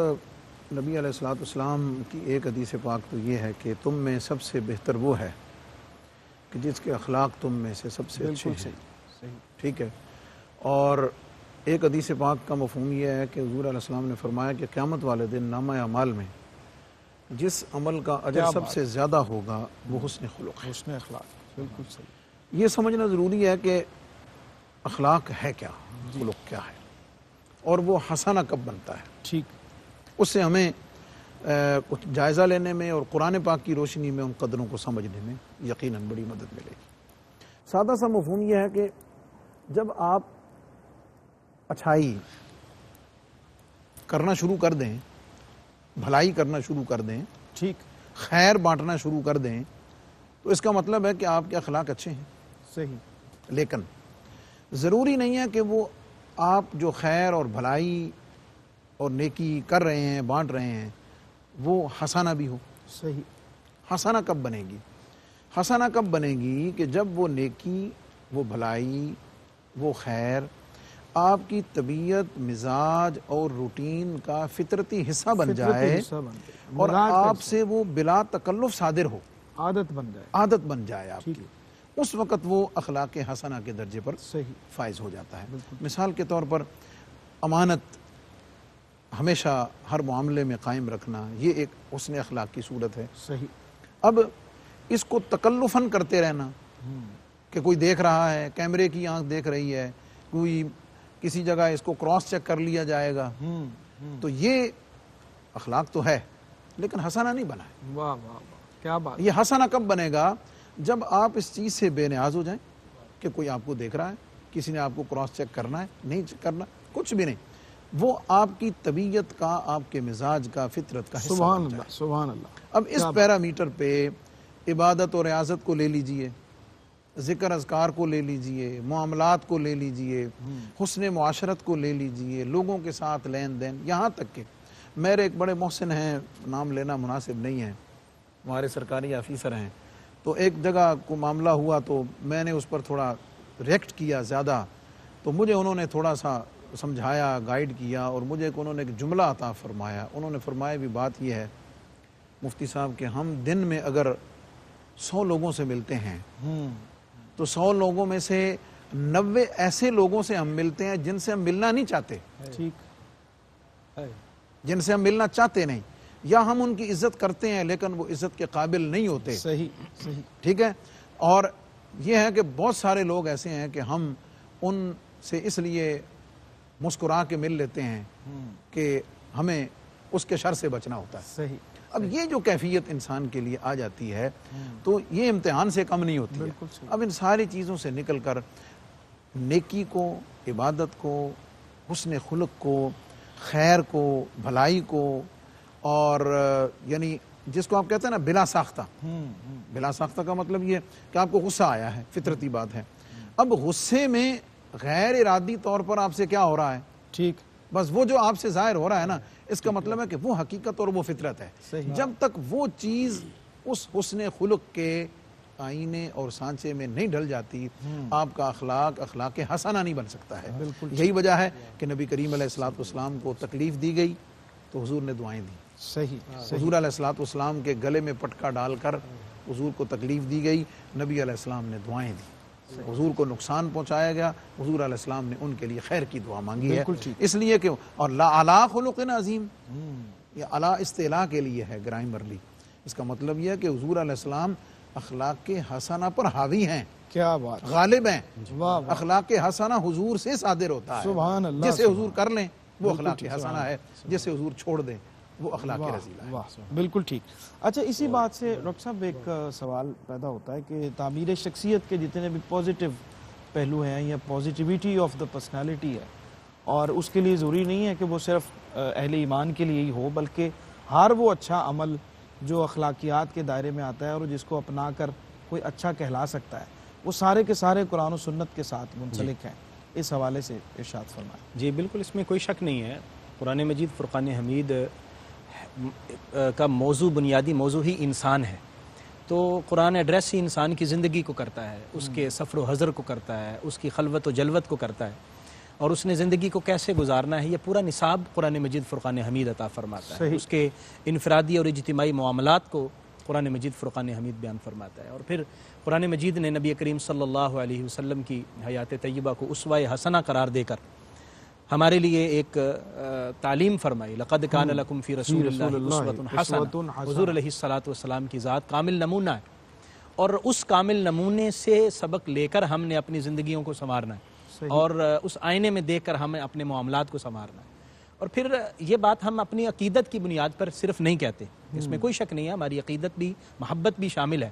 Speaker 3: نبی علیہ الصلوۃ والسلام کی ایک حدیث پاک تو یہ ہے کہ تم میں سب سے بہتر وہ ہے کہ جس کے اخلاق تم میں سے سب سے اچھے ہیں، ٹھیک ہے۔ اور ایک حدیث پاک کا مفہوم یہ ہے کہ حضور علیہ السلام نے فرمایا کہ قیامت والے دن نامہ اعمال میں جس عمل کا اجر سب سے زیادہ ہوگا وہ حسن خلق ہے۔
Speaker 2: حسن اخلاق، بالکل صحیح۔
Speaker 3: یہ سمجھنا ضروری ہے کہ اخلاق ہے کیا، خلق کیا ہے، اور وہ حسنہ کب بنتا ہے۔
Speaker 2: ٹھیک،
Speaker 3: اس سے ہمیں کچھ جائزہ لینے میں اور قرآن پاک کی روشنی میں ان قدروں کو سمجھنے میں یقیناً بڑی مدد ملے گی۔ سادہ سا مفہوم یہ ہے کہ جب آپ اچھائی کرنا شروع کر دیں، بھلائی کرنا شروع کر دیں،
Speaker 2: ٹھیک،
Speaker 3: خیر بانٹنا شروع کر دیں، تو اس کا مطلب ہے کہ آپ کے اخلاق اچھے ہیں۔
Speaker 2: صحیح،
Speaker 3: لیکن ضروری نہیں ہے کہ وہ آپ جو خیر اور بھلائی اور نیکی کر رہے ہیں، بانٹ رہے ہیں، وہ حسنہ بھی ہو۔
Speaker 2: صحیح۔
Speaker 3: حسنہ کب بنے گی؟ حسنہ کب بنے گی کہ جب وہ نیکی، وہ بھلائی، وہ خیر آپ کی طبیعت، مزاج اور روٹین کا فطرتی حصہ بن جائے اور آپ سے وہ بلا تکلف صادر ہو،
Speaker 2: عادت بن جائے،
Speaker 3: عادت بن جائے آپ کی، اس وقت وہ اخلاق حسنہ کے درجے پر
Speaker 2: صحیح
Speaker 3: فائز ہو جاتا ہے۔ مثال کے طور پر امانت ہمیشہ ہر معاملے میں قائم رکھنا، یہ ایک حسن اخلاق کی صورت ہے۔
Speaker 2: صحیح۔
Speaker 3: اب اس کو تکلفاً کرتے رہنا کہ کوئی دیکھ رہا ہے، کیمرے کی آنکھ دیکھ رہی ہے، کوئی کسی جگہ اس کو کراس چیک کر لیا جائے گا، تو یہ اخلاق تو ہے لیکن حسنہ نہیں بنا ہے۔
Speaker 2: واہ واہ واہ، کیا بات۔
Speaker 3: یہ حسنہ کب بنے گا؟ جب آپ اس چیز سے بے نیاز ہو جائیں کہ کوئی آپ کو دیکھ رہا ہے، کسی نے آپ کو کراس چیک کرنا ہے، نہیں کرنا، کچھ بھی نہیں، وہ آپ کی طبیعت کا، آپ کے مزاج کا، فطرت کا حصہ
Speaker 2: سبحان
Speaker 3: بن جائے۔
Speaker 2: اللہ، سبحان اللہ۔
Speaker 3: اب اس پیرامیٹر پہ عبادت اور ریاضت کو لے لیجئے، ذکر اذکار کو لے لیجئے، معاملات کو لے لیجئے، حسن معاشرت کو لے لیجئے، لوگوں کے ساتھ لین دین، یہاں تک کہ میرے ایک بڑے محسن ہیں، نام لینا مناسب نہیں ہے، ہمارے سرکاری آفیسر ہیں، تو ایک جگہ کو معاملہ ہوا تو میں نے اس پر تھوڑا ریئیکٹ کیا زیادہ، تو مجھے انہوں نے تھوڑا سا سمجھایا، گائیڈ کیا، اور مجھے انہوں نے ایک جملہ عطا فرمایا. انہوں نے فرمایا بھی بات یہ ہے مفتی صاحب کہ ہم دن میں اگر 100 لوگوں سے ملتے ہیں تو 100 لوگوں میں سے 90 ایسے لوگوں سے ہم ملتے ہیں جن سے ہم ملنا نہیں چاہتے، جن سے ہم ملنا چاہتے نہیں، یا ہم ان کی عزت کرتے ہیں لیکن وہ عزت کے قابل نہیں ہوتے.
Speaker 2: صحیح.
Speaker 3: ٹھیک ہے. اور یہ ہے کہ بہت سارے لوگ ایسے ہیں کہ ہم ان سے اس لیے مسکرا کے مل لیتے ہیں کہ ہمیں اس کے شر سے بچنا ہوتا ہے.
Speaker 2: صحیح.
Speaker 3: اب یہ جو کیفیت انسان کے لیے آ جاتی ہے تو یہ امتحان سے کم نہیں ہوتی ہے. اب ان ساری چیزوں سے نکل کر نیکی کو، عبادت کو، حسن خلق کو، خیر کو، بھلائی کو، اور یعنی جس کو آپ کہتے ہیں نا بلا ساختہ، بلا ساختہ کا مطلب یہ کہ آپ کو غصہ آیا ہے، فطرتی بات ہے. اب غصے میں غیر ارادی طور پر آپ سے کیا ہو رہا ہے؟
Speaker 2: ٹھیک.
Speaker 3: بس وہ جو آپ سے ظاہر ہو رہا ہے نا، اس کا مطلب ہے کہ وہ حقیقت اور وہ فطرت ہے. جب تک وہ چیز اس حسن خلق کے آئینے اور سانچے میں نہیں ڈل جاتی، آپ کا اخلاق حسنہ نہیں بن سکتا ہے. یہی وجہ ہے کہ نبی کریم علیہ الصلوۃ والسلام کو تکلیف دی گئی تو حضور نے دعائیں دی.
Speaker 2: صحیح.
Speaker 3: حضور علیہ الصلوۃ والسلام کے گلے میں پٹکا ڈال کر حضور کو تکلیف دی گئی، نبی علیہ السلام نے دعائیں دی. حضور کو نقصان پہنچایا گیا، حضور علیہ السلام نے ان کے لیے خیر کی دعا مانگی ہے. اس لیے کہ اور لا علی خلق عظیم، یہ علی استعلاء کے لیے ہے گرامرلی. اس کا مطلب یہ ہے کہ حضور علیہ السلام اخلاق کے حسنہ پر حاوی ہیں.
Speaker 2: کیا بات.
Speaker 3: غالب ہیں. اخلاق کے حسنہ حضور سے صادر ہوتا ہے.
Speaker 2: سبحان اللہ.
Speaker 3: جسے حضور کر لیں وہ اخلاق کے حسنہ ہے، جسے حضور چھوڑ دیں وہ اخلاق رذیلہ ہے.
Speaker 2: بالکل ٹھیک. اچھا، اسی بات سے ڈاکٹر صاحب ایک سوال پیدا ہوتا ہے کہ تعمیر شخصیت کے جتنے بھی پازیٹیو پہلو ہیں یا پازیٹیویٹی آف دا پرسنالٹی ہے، اور اس کے لیے ضروری نہیں ہے کہ وہ صرف اہل ایمان کے لیے ہی ہو، بلکہ ہر وہ اچھا عمل جو اخلاقیات کے دائرے میں آتا ہے اور جس کو اپنا کر کوئی اچھا کہلا سکتا ہے، وہ سارے کے سارے قرآن و سنت کے ساتھ منسلک ہیں. اس حوالے سے ارشاد فرمائیں.
Speaker 4: جی بالکل، اس میں کوئی شک نہیں ہے. قرآن مجید فرقان حمید کا موضوع، بنیادی موضوع ہی انسان ہے. تو قرآن ایڈریس ہی انسان کی زندگی کو کرتا ہے، اس کے سفر و حضر کو کرتا ہے، اس کی خلوت و جلوت کو کرتا ہے، اور اس نے زندگی کو کیسے گزارنا ہے یہ پورا نصاب قرآن مجید فرقان حمید عطا فرماتا ہے. اس کے انفرادی اور اجتماعی معاملات کو قرآن مجید فرقان حمید بیان فرماتا ہے. اور پھر قرآن مجید نے نبی کریم صلی اللہ علیہ وسلم کی حیات طیبہ کو اسوہ حسنہ قرار دے کر ہمارے لیے ایک تعلیم فرمائی. لقد کان لکم فی رسول اللہ اسوۃ حسنہ. حضور علیہ الصلوۃ والسلام کی ذات کامل نمونہ ہے، اور اس کامل نمونے سے سبق لے کر ہم نے اپنی زندگیوں کو سنوارنا ہے، اور اس آئینے میں دیکھ کر ہمیں اپنے معاملات کو سنوارنا ہے. اور پھر یہ بات ہم اپنی عقیدت کی بنیاد پر صرف نہیں کہتے، اس میں کوئی شک نہیں ہے، ہماری عقیدت بھی، محبت بھی شامل ہے.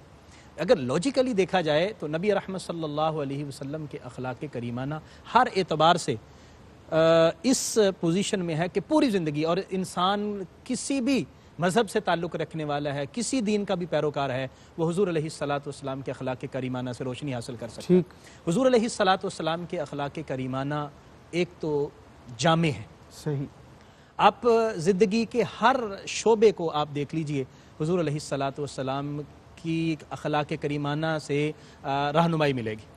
Speaker 4: اگر لاجیکلی دیکھا جائے تو نبی رحمت صلی اللہ علیہ وسلم کے اخلاق کریمانہ ہر اعتبار سے اس پوزیشن میں ہے کہ پوری زندگی، اور انسان کسی بھی مذہب سے تعلق رکھنے والا ہے، کسی دین کا بھی پیروکار ہے، وہ حضور علیہ الصلوۃ والسلام کے اخلاق کریمانہ سے روشنی حاصل کر سکتا ہے. حضور علیہ الصلوۃ والسلام کے اخلاق کریمانہ ایک تو جامع ہے.
Speaker 2: صحیح.
Speaker 4: آپ زندگی کے ہر شعبے کو آپ دیکھ لیجئے، حضور علیہ الصلوۃ والسلام کی اخلاق کریمانہ سے رہنمائی ملے گی.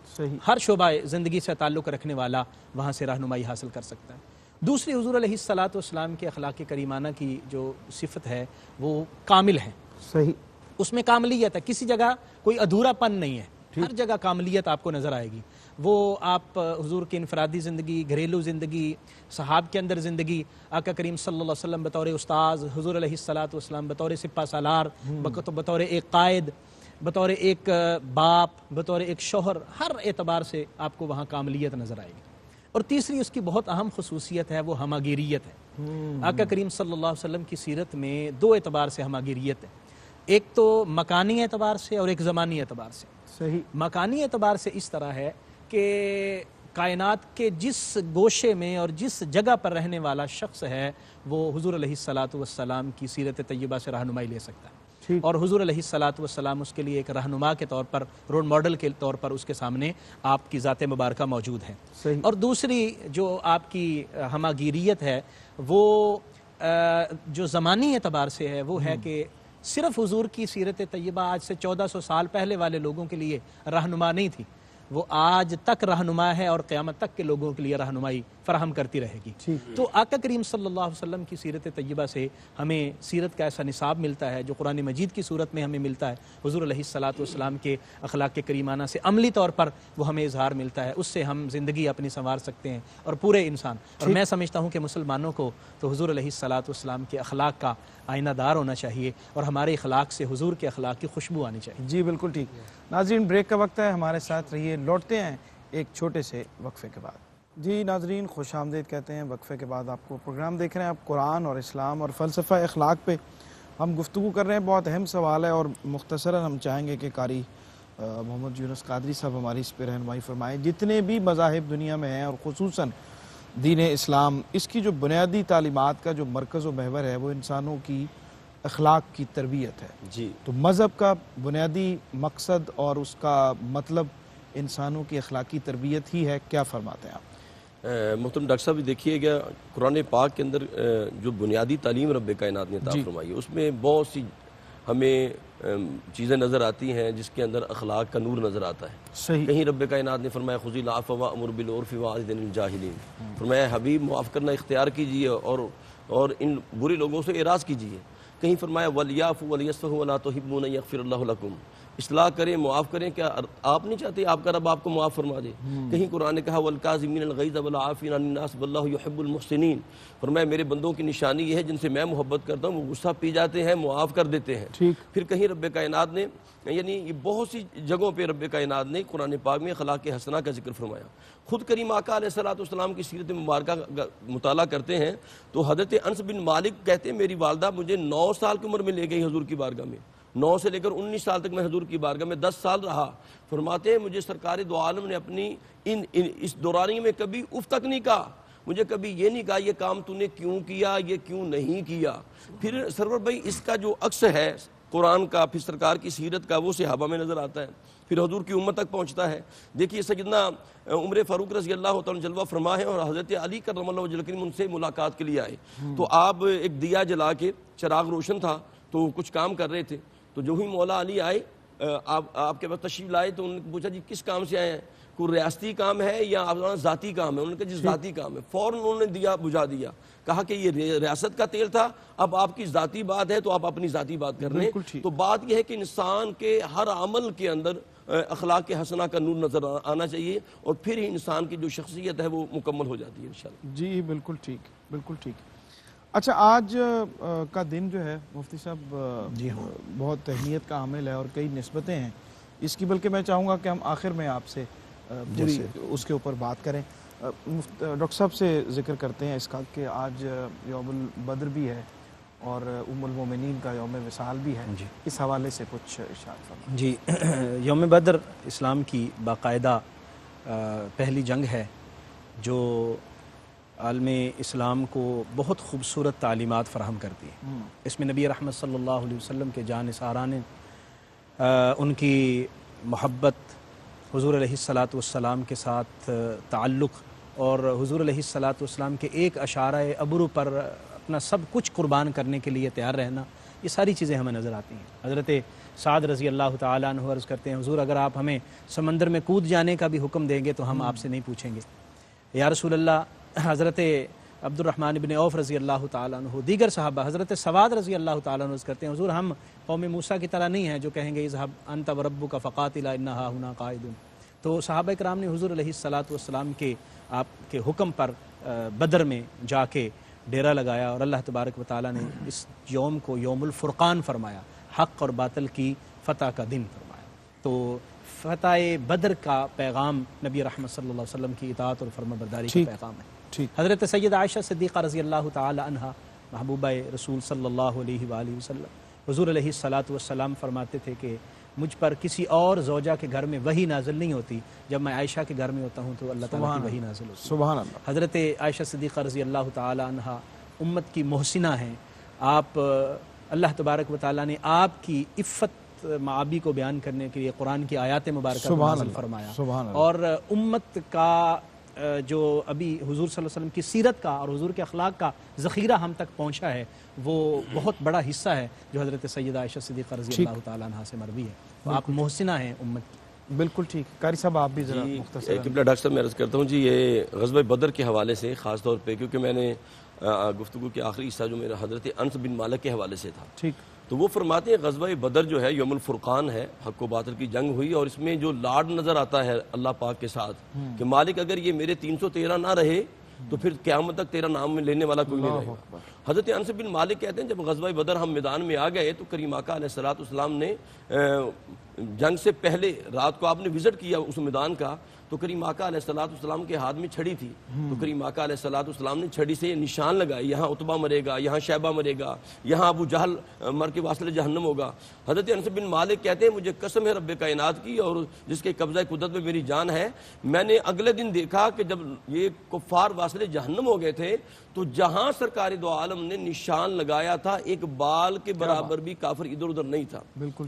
Speaker 4: ہر شعبہ زندگی سے تعلق رکھنے والا وہاں سے رہنمائی حاصل کر سکتا ہے. دوسری، حضور علیہ الصلوۃ والسلام کے اخلاق کریمانہ کی جو صفت ہے وہ کامل ہے.
Speaker 2: صحیح.
Speaker 4: اس میں کاملیت ہے، کسی جگہ کوئی ادھورا پن نہیں ہے، ہر جگہ کاملیت آپ کو نظر آئے گی. وہ آپ حضور کی انفرادی زندگی، گھریلو زندگی، صحاب کے اندر زندگی، آقا کریم صلی اللہ علیہ وسلم بطور استاذ، حضور علیہ الصلوۃ والسلام بطور سپہ سالار، بطور ایک قائد، بطور ایک باپ، بطور ایک شوہر، ہر اعتبار سے آپ کو وہاں کاملیت نظر آئے گی. اور تیسری اس کی بہت اہم خصوصیت ہے، وہ ہماگیریت ہے. آقا کریم صلی اللہ علیہ وسلم کی سیرت میں دو اعتبار سے ہماگیریت ہے، ایک تو مکانی اعتبار سے اور ایک زمانی اعتبار سے.
Speaker 2: صحیح.
Speaker 4: مکانی اعتبار سے اس طرح ہے کہ کائنات کے جس گوشے میں اور جس جگہ پر رہنے والا شخص ہے وہ حضور علیہ الصلوۃ والسلام کی سیرت طیبہ سے رہنمائی لے سکتا ہے. اور حضور علیہ الصلاۃ والسلام اس کے لیے ایک رہنما کے طور پر، رول ماڈل کے طور پر اس کے سامنے آپ کی ذات مبارکہ موجود ہے۔ اور دوسری جو آپ کی ہماگیریت ہے وہ جو زمانی اعتبار سے ہے وہ ہے کہ صرف حضور کی سیرت طیبہ آج سے 1400 سال پہلے والے لوگوں کے لیے رہنما نہیں تھی، وہ آج تک رہنما ہے اور قیامت تک کے لوگوں کے لیے رہنمائی فراہم کرتی رہے گی۔ تو آقا کریم صلی اللہ علیہ وسلم کی سیرت طیبہ سے ہمیں سیرت کا ایسا نصاب ملتا ہے جو قرآن مجید کی صورت میں ہمیں ملتا ہے، حضور علیہ الصلاۃ والسلام کے اخلاق کریمانہ سے عملی طور پر وہ ہمیں اظہار ملتا ہے، اس سے ہم زندگی اپنی سنوار سکتے ہیں اور پورے انسان۔ اور میں سمجھتا ہوں کہ مسلمانوں کو تو حضور علیہ الصلاۃ والسلام کے اخلاق کا آئینہ دار ہونا چاہیے اور ہمارے اخلاق سے حضور کے اخلاق کی خوشبو آنی چاہیے۔
Speaker 2: جی بالکل ٹھیک۔ ناظرین بریک کا وقت ہے، ہمارے ساتھ رہیے، لوٹتے ہیں ایک چھوٹے سے وقفے کے بعد۔ جی ناظرین خوش آمدید کہتے ہیں، وقفے کے بعد آپ کو پروگرام دیکھ رہے ہیں، آپ قرآن اور اسلام اور فلسفہ اخلاق پہ ہم گفتگو کر رہے ہیں۔ بہت اہم سوال ہے اور مختصراً ہم چاہیں گے کہ قاری محمد یونس قادری صاحب ہماری اس پہ رہنمائی فرمائیں۔ جتنے بھی مذاہب دنیا میں ہیں اور خصوصاً دین اسلام، اس کی جو بنیادی تعلیمات کا جو مرکز و محور ہے وہ انسانوں کی اخلاق کی تربیت ہے۔
Speaker 6: جی
Speaker 2: تو مذہب کا بنیادی مقصد اور اس کا مطلب انسانوں کی اخلاقی تربیت ہی ہے، کیا فرماتے ہیں آپ؟
Speaker 6: محترم ڈاکٹر صاحب دیکھیے گا قرآن پاک کے اندر جو بنیادی تعلیم رب کائنات نے عطا فرمائی ہے اس میں بہت سی ہمیں چیزیں نظر آتی ہیں جس کے اندر اخلاق کا نور نظر آتا ہے۔
Speaker 2: صحیح۔
Speaker 6: کہیں رب کائنات نے فرمایا خذ العفو وامر بالعرف واعرض عن الجاہلین، فرمایا حبیب معاف کرنا اختیار کیجیے اور ان برے لوگوں سے اعراض کیجیے۔ کہیں فرمایا ولیعفوا ولیصفحوا ولا تحبون ان یغفر اللہ لکم، اصلاح کریں، معاف کریں، کیا آپ نہیں چاہتے آپ کا رب آپ کو معاف فرما دے؟ کہیں قرآن نے کہا والکاظمین الغیظ والعافین عن الناس واللہ یحب المحسنین، فرمایا میرے بندوں کی نشانی یہ ہے جن سے میں محبت کرتا ہوں وہ غصہ پی جاتے ہیں، معاف کر دیتے ہیں۔ پھر کہیں رب کائنات نے یعنی یہ بہت سی جگہوں پہ رب کائنات نے قرآن پاک میں اخلاق حسنہ کا ذکر فرمایا۔ خود کریم آقا علیہ الصلوۃ والسلام کی سیرت مبارکہ کا مطالعہ کرتے ہیں تو حضرت انس بن مالک کہتے ہیں میری والدہ مجھے 9 سال کی عمر میں لے گئی حضور کی بارگاہ میں، 9 سے لے کر 19 سال تک میں حضور کی بارگاہ میں 10 سال رہا۔ فرماتے ہیں مجھے سرکار دو عالم نے اپنی اس دورانی میں کبھی اف تک نہیں کہا، مجھے کبھی یہ نہیں کہا یہ کام تو نے کیوں کیا، یہ کیوں نہیں کیا۔ پھر سرور بھائی اس کا جو عکس ہے قرآن کا، پھر سرکار کی سیرت کا، وہ صحابہ میں نظر آتا ہے، پھر حضور کی امت تک پہنچتا ہے۔ دیکھیے سیدنا عمر فاروق رضی اللہ تعالیٰ جلوہ فرما ہے اور حضرت علی کرم اللہ وجہہ الکریم ان سے ملاقات کے لیے آئے تو آپ ایک دیا جلا کے، چراغ روشن تھا تو کچھ کام کر رہے تھے، تو جو ہی مولا علی آئے آپ کے پاس تشریف لائے تو انہوں نے پوچھا جی کس کام سے آئے ہیں، کوئی ریاستی کام ہے یا ذاتی کام ہے؟ انہوں نے کہا جی ذاتی کام ہے۔ فوراً انہوں نے دیا بجھا دیا، کہا کہ یہ ریاست کا تیل تھا، اب آپ کی ذاتی بات ہے تو آپ اپنی ذاتی بات کر رہے ہیں۔ تو بات یہ ہے کہ انسان کے ہر عمل کے اندر اخلاق حسنہ کا نور نظر آنا چاہیے اور پھر ہی انسان کی جو شخصیت ہے وہ مکمل ہو جاتی ہے انشاءاللہ۔
Speaker 2: جی بالکل ٹھیک، بالکل ٹھیک۔ اچھا آج کا دن جو ہے مفتی صاحب
Speaker 4: جی ہاں
Speaker 2: بہت اہمیت کا حامل ہے اور کئی نسبتیں ہیں اس کی، بلکہ میں چاہوں گا کہ ہم آخر میں آپ سے پوری اس کے اوپر بات کریں۔ ڈاکٹر صاحب سے ذکر کرتے ہیں اس کا کہ آج یوم البدر بھی ہے اور ام المومنین کا یوم وصال بھی ہے، اس حوالے سے کچھ ارشاد فرمائیں۔
Speaker 4: جی یوم بدر اسلام کی باقاعدہ پہلی جنگ ہے جو عالم اسلام کو بہت خوبصورت تعلیمات فراہم کرتی ہے۔ اس میں نبی رحمت صلی اللہ علیہ وسلم کے جانثاران ان کی محبت، حضور علیہ الصلاۃ والسلام کے ساتھ تعلق اور حضور علیہ الصلاۃ والسلام کے ایک اشارہ ابرو پر اپنا سب کچھ قربان کرنے کے لیے تیار رہنا، یہ ساری چیزیں ہمیں نظر آتی ہیں۔ حضرت سعد رضی اللہ تعالیٰ عنہ عرض کرتے ہیں حضور اگر آپ ہمیں سمندر میں کود جانے کا بھی حکم دیں گے تو ہم آپ سے نہیں پوچھیں گے۔ یا رسول اللہ، حضرت عبد الرحمن بن عوف رضی اللہ تعالیٰ عنہ، دیگر صحابہ، حضرت سواد رضی اللہ تعالیٰ عنہ عرض کرتے ہیں حضور ہم قوم موسیٰ کی طرح نہیں ہیں جو کہیں گے اذهب انت وربک فقاتلا انا ہاہنا قاعدون۔ تو صحابہ کرام نے حضور علیہ الصلاۃ والسلام کے آپ کے حکم پر بدر میں جا کے ڈیرا لگایا اور اللہ تبارک و تعالیٰ نے اس یوم کو یوم الفرقان فرمایا، حق اور باطل کی فتح کا دن فرمایا۔ تو فتح بدر کا پیغام نبی رحمت صلی اللہ علیہ وسلم کی اطاعت اور فرما برداری کا پیغام ہے۔ حضرت سید عائشہ صدیقہ رضی اللہ تعالی عنہا محبوبہ رسول صلی اللہ علیہ وآلہ وسلم، حضور علیہ الصلاۃ والسلام فرماتے تھے کہ مجھ پر کسی اور زوجہ کے گھر میں وحی نازل نہیں ہوتی، جب میں عائشہ کے گھر میں ہوتا ہوں تو اللہ تعالیٰ کی وحی نازل ہوتی ہے۔
Speaker 2: سبحان اللہ۔
Speaker 4: حضرت عائشہ صدیقہ رضی اللہ تعالی عنہا امت کی محسنہ ہیں، آپ اللہ تبارک و تعالیٰ نے آپ کی عفت معابی کو بیان کرنے کے لیے قرآن کی آیات مبارکہ کو نازل فرمایا، اور امت کا جو ابھی حضور صلی اللہ علیہ وسلم کی سیرت کا اور حضور کے اخلاق کا ذخیرہ ہم تک پہنچا ہے، وہ بہت بڑا حصہ ہے جو حضرت سیدہ عائشہ صدیقہ رضی اللہ تعالیٰ عنہا سے مروی ہے. تو آپ محسنہ ہیں امت کی.
Speaker 2: بالکل ٹھیک. قاری صاحب آپ بھی ذرا مختصر.
Speaker 6: قبلہ ڈاکٹر صاحب میں عرض کرتا ہوں جی، یہ غزوہ بدر کے حوالے سے خاص طور پہ، کیونکہ میں نے گفتگو کے آخری حصہ جو میرا حضرت انس بن مالک کے حوالے سے تھا،
Speaker 2: ٹھیک،
Speaker 6: تو وہ فرماتے ہیں غزوہ بدر جو ہے یوم الفرقان ہے، حق و باطل کی جنگ ہوئی، اور اس میں جو لاڈ نظر آتا ہے اللہ پاک کے ساتھ کہ مالک اگر یہ میرے 313 نہ رہے تو پھر قیامت تک تیرا نام میں لینے والا کوئی نہیں رہے گا. حضرت انس بن مالک کہتے ہیں جب غزوہ بدر ہم میدان میں آ گئے تو کریم آقا علیہ السلام نے جنگ سے پہلے رات کو آپ نے وزٹ کیا اس میدان کا، تو کریم آقا علیہ السلام کے ہاتھ میں چھڑی تھی، تو کریم آقا علیہ السلام نے چھڑی سے نشان لگائی، یہاں عتبہ مرے گا، یہاں شیبہ مرے گا، یہاں ابو جہل مر کے واصل جہنم ہوگا. حضرت انس بن مالک کہتے ہیں مجھے قسم ہے رب کائنات کی اور جس کے قبضہ قدرت میں میری جان ہے، میں نے اگلے دن دیکھا کہ جب یہ کفار واصل جہنم ہو گئے تھے تو جہاں سرکار دو عالم نے نشان لگایا تھا ایک بال کے برابر بھی کافر ادھر ادھر نہیں تھا.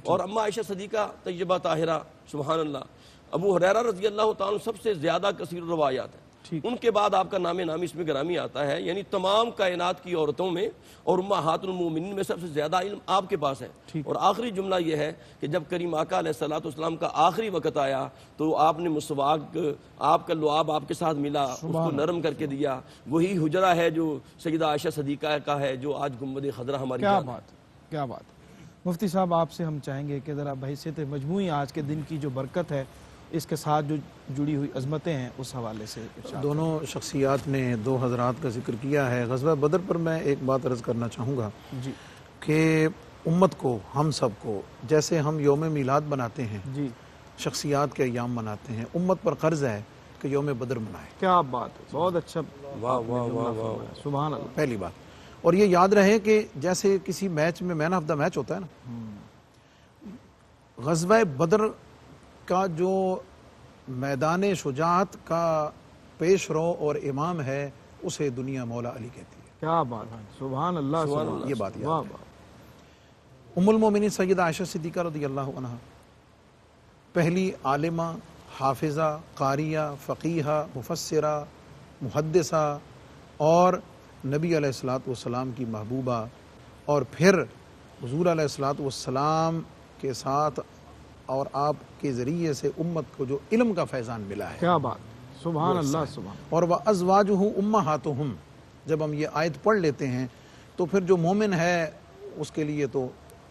Speaker 6: اور اما عائشہ صدیقہ طیبہ طاہرہ سبحان اللہ، ابو ہریرہ رضی اللہ تعالیٰ سب سے زیادہ کثیر روایات ہیں، ان کے بعد آپ کا نام نامی اس میں گرامی آتا ہے، یعنی تمام کائنات کی عورتوں میں اور امہات المومنین میں سب سے زیادہ علم آپ کے پاس ہے. اور آخری جملہ یہ ہے کہ جب کریم آقا علیہ السلام کا آخری وقت آیا تو آپ نے مسواک، آپ کا لعاب آپ کے ساتھ ملا، اس کو نرم کر کے دیا، وہی حجرہ ہے جو سیدہ عائشہ صدیقہ کا ہے جو آج گنبد خضرا ہماری.
Speaker 2: کیا بات، کیا بات. مفتی صاحب آپ سے ہم چاہیں گے کہ ذرا بحیثیت مجموعی آج کے دن کی جو برکت ہے، اس کے ساتھ جو جڑی ہوئی عظمتیں ہیں، اس حوالے سے.
Speaker 3: دونوں شخصیات نے دو حضرات کا ذکر کیا ہے. غزوہ بدر پر میں ایک بات عرض کرنا چاہوں گا
Speaker 2: جی،
Speaker 3: کہ امت کو، ہم سب کو، جیسے ہم یوم میلاد مناتے ہیں،
Speaker 2: جی،
Speaker 3: شخصیات کے ایام مناتے ہیں، امت پر قرض ہے کہ یوم بدر منائے.
Speaker 2: کیا بات ہے، بہت اچھا.
Speaker 6: واہ واہ واہ واہ،
Speaker 2: سبحان اللہ.
Speaker 3: پہلی بات. اور یہ یاد رہے کہ جیسے کسی میچ میں مین آف دا میچ ہوتا ہے نا، غزوہ بدر کا جو میدان شجاعت کا پیش رو اور امام ہے اسے دنیا مولا علی کہتی ہے.
Speaker 2: کیا بات ہے، سبحان اللہ. سبحان اللہ.
Speaker 3: یہ بات یاد
Speaker 2: واہ
Speaker 3: ہے.
Speaker 2: واہ.
Speaker 3: ام المومنین سیدہ عائشہ صدیقہ رضی اللہ عنہا پہلی عالمہ، حافظہ، قاریہ، فقیہہ، مفسرہ، محدثہ اور نبی علیہ السلام کی محبوبہ، اور پھر حضور علیہ السلام کے ساتھ اور آپ کے ذریعے سے امت کو جو علم کا فیضان ملا ہے.
Speaker 2: کیا بات، سبحان اللہ. سبحان.
Speaker 3: اور وَأَزْوَاجُهُ أُمَّهَاتُهُمْ، جب ہم یہ آیت پڑھ لیتے ہیں تو پھر جو مومن ہے اس کے لیے تو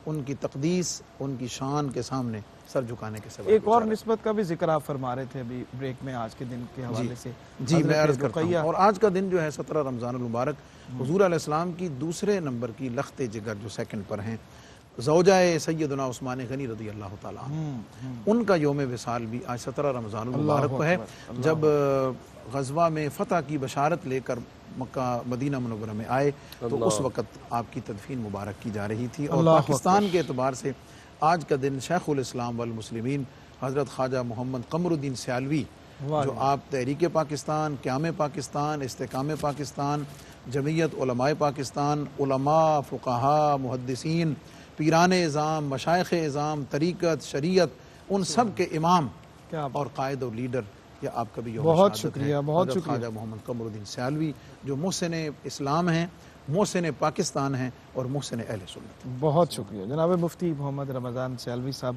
Speaker 3: ان کی تقدیس، ان کی شان کے سامنے سر جھکانے کے سوا.
Speaker 2: ایک اور نسبت کا بھی ذکر آپ فرما رہے تھے ابھی بریک میں آج کے دن کے حوالے سے.
Speaker 3: جی میں عرض کرتا ہوں. اور آج کا دن جو ہے 17 رمضان المبارک، حضور علیہ السلام کی دوسرے نمبر کی لخت جگر جو سیکنڈ پر ہیں، زوجہ سیدنا عثمان غنی رضی اللہ تعالیٰ عنہ، ان کا یوم وصال بھی آج 17 رمضان المبارک کو ہے، جب غزوہ میں فتح کی بشارت لے کر مکہ مدینہ منورہ میں آئے تو اس وقت آپ کی تدفین مبارک کی جا رہی تھی. اور پاکستان کے اعتبار سے آج کا دن شیخ الاسلام والمسلمین حضرت خواجہ محمد قمر الدین سیالوی، جو آپ تحریک پاکستان، قیام پاکستان، استحکام پاکستان، جمعیت علماء پاکستان، علماء، فقہاء، محدثین، پیران اعظام، مشائخ اعظام، طریقت، شریعت، ان سب کے امام اور قائد اور لیڈر، یہ آپ کا بھی یوم
Speaker 2: بہت
Speaker 3: شہادت ہے.
Speaker 2: شکریہ، بہت
Speaker 3: حضرت
Speaker 2: شکریہ.
Speaker 3: خواجہ محمد قمر الدین سیالوی جو محسن اسلام ہیں، محسن پاکستان ہیں اور محسن اہل سنت.
Speaker 2: بہت شکریہ جناب مفتی محمد رمضان سیالوی صاحب،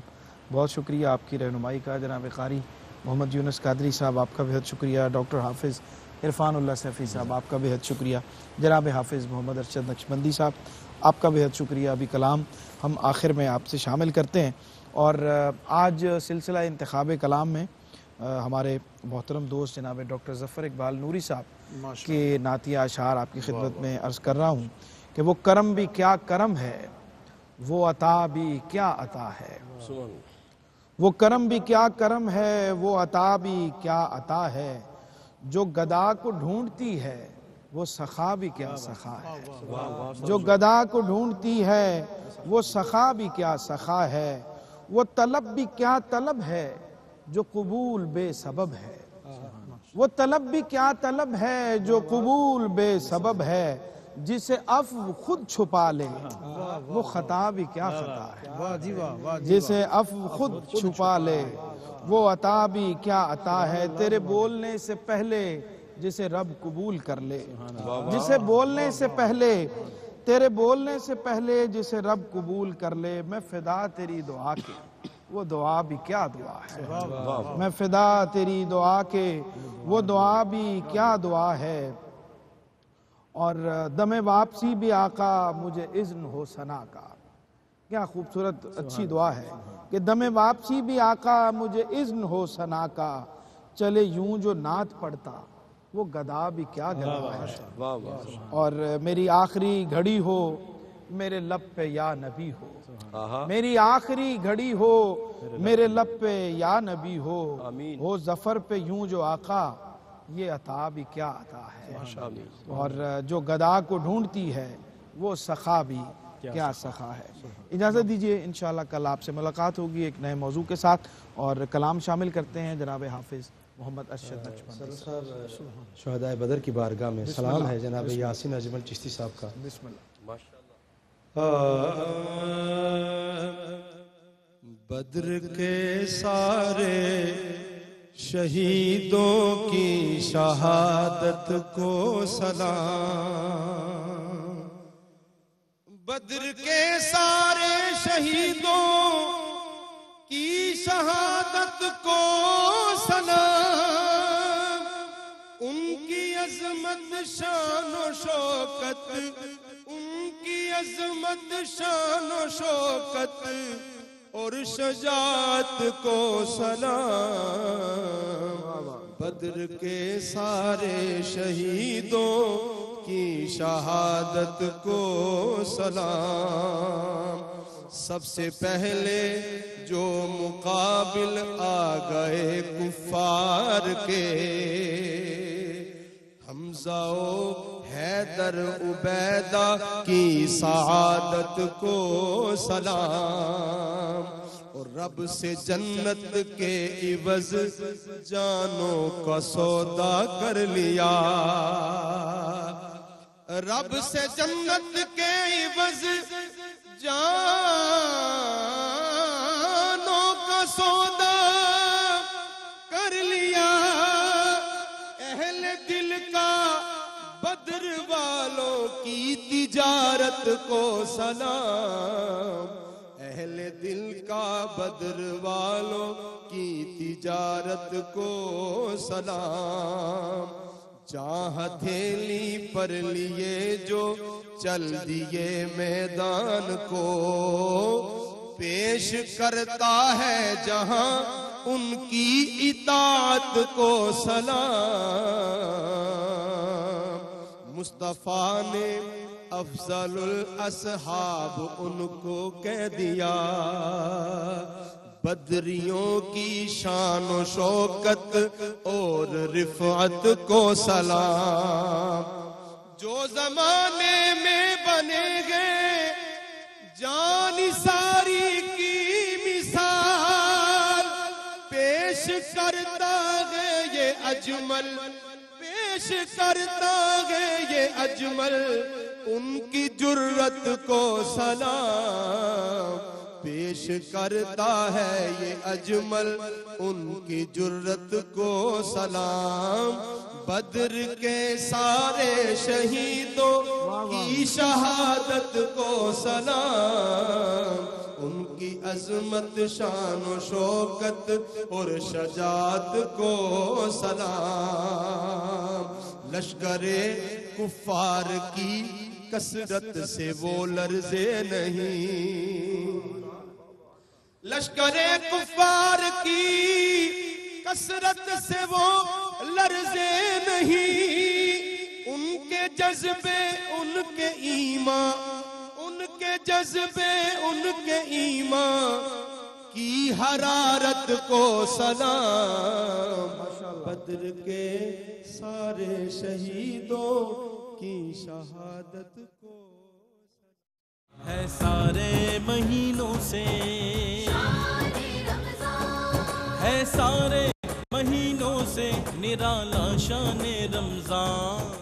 Speaker 2: بہت شکریہ آپ کی رہنمائی کا. جناب قاری محمد یونس قادری صاحب، آپ کا بہت شکریہ. ڈاکٹر حافظ عرفان اللہ سیفی صاحب، آپ کا بہت شکریہ. جناب حافظ محمد ارشد نقشبندی صاحب، آپ کا بہت شکریہ. ابھی کلام ہم آخر میں آپ سے شامل کرتے ہیں. اور آج سلسلہ انتخاب کلام میں ہمارے محترم دوست جناب ڈاکٹر ظفر اقبال نوری صاحب کے نعتیہ اشعار آپ کی خدمت میں عرض کر رہا ہوں کہ وہ کرم بھی کیا کرم ہے، وہ عطا بھی کیا عطا ہے. وہ کرم بھی کیا کرم ہے، وہ عطا بھی کیا عطا ہے. جو گدا کو ڈھونڈتی ہے وہ سخا بھی کیا سخا ہے. جو گدا کو ڈھونڈتی ہے وہ سخا بھی کیا سخا ہے. وہ طلب بھی کیا طلب ہے جو قبول بے سبب ہے. وہ طلب بھی کیا طلب ہے جو قبول بے سبب ہے. جسے عفو خود چھپا لے وہ خطا بھی کیا خطا ہے،
Speaker 3: واہ جی واہ، واہ جی
Speaker 2: جسے عفو خود چھپا لے وہ عطا بھی کیا عطا ہے، تیرے بولنے سے پہلے جسے رب قبول کر لے، جسے بولنے سے پہلے، تیرے بولنے سے پہلے جسے رب قبول کر لے، میں فدا تیری دعا کے وہ دعا بھی کیا دعا ہے، میں فدا تیری دعا کے وہ دعا بھی کیا دعا ہے، اور دم واپسی بھی آقا مجھے اذن ہو ثنا کا، کیا خوبصورت اچھی دعا ہے کہ دم واپسی بھی آقا مجھے اذن ہو ثنا کا، چلے یوں جو نعت پڑھتا وہ گدا بھی کیا گدا ہے، اور میری آخری گھڑی ہو میرے لب پہ یا نبی ہو، میری آخری گھڑی ہو میرے لب پہ یا نبی ہو ظفر پہ یوں جو آقا یہ عطا بھی کیا عطا ہے، اور جو گدا کو ڈھونڈتی ہے وہ سخا بھی کیا سخا ہے۔ اجازت دیجئے انشاءاللہ کل آپ سے ملاقات ہوگی ایک نئے موضوع کے ساتھ، اور کلام شامل کرتے ہیں جناب حافظ محمد ارشد نقشبندی
Speaker 5: صاحب شہدائے بدر کی بارگاہ میں سلام ہے جناب یاسین اجمل چشتی صاحب کا۔
Speaker 2: بسم اللہ۔
Speaker 1: بدر کے سارے شہیدوں کی شہادت کو سلام، بدر کے سارے شہیدوں کی شہادت کو سلام، ان کی عظمت شان و شوکت، ان کی عظمت شان و شوکت اور شجاعت کو سلام، بدر کے سارے شہیدوں کی شہادت کو سلام، سب سے پہلے جو مقابل آ گئے کفار کے، حمزہ و حیدر عبیدہ کی سعادت کو سلام، اور رب سے جنت کے عوض جانوں کا سودا کر لیا، رب سے جنت کے عوض جانوں کا سودا کر لیا، اہل دل کا بدر والوں کی تجارت کو سلام، اہل دل کا بدر والوں کی تجارت کو سلام، جہاں ہتھیلی پر لیے جو چل دیے میدان کو، پیش کرتا ہے جہاں ان کی اطاعت کو سلام، مصطفیٰ نے افضل الاصحاب ان کو کہہ دیا، بدریوں کی شان و شوکت اور رفعت کو سلام، جو زمانے میں بنے گئے جان ساری کی مثال، پیش کرتا ہے یہ اجمل، پیش کرتا ہے یہ اجمل ان کی جرت کو سلام، پیش کرتا ہے یہ اجمل ان کی جرت کو سلام، بدر کے سارے شہیدوں کی شہادت کو سلام، ان کی عظمت شان و شوکت اور شجاعت کو سلام، لشکر کفار کی کثرت سے وہ لرزے نہیں، لشکر کفار کی کثرت سے وہ لرزے نہیں، ان کے جذبے ان کے ایمان، ان کے جذبے ان کے ایمان کی حرارت کو سلام، بدر کے سارے شہیدوں کی شہادت کو
Speaker 7: ہے سارے مہینوں سے، ہے سارے مہینوں سے نرالا شان رمضان۔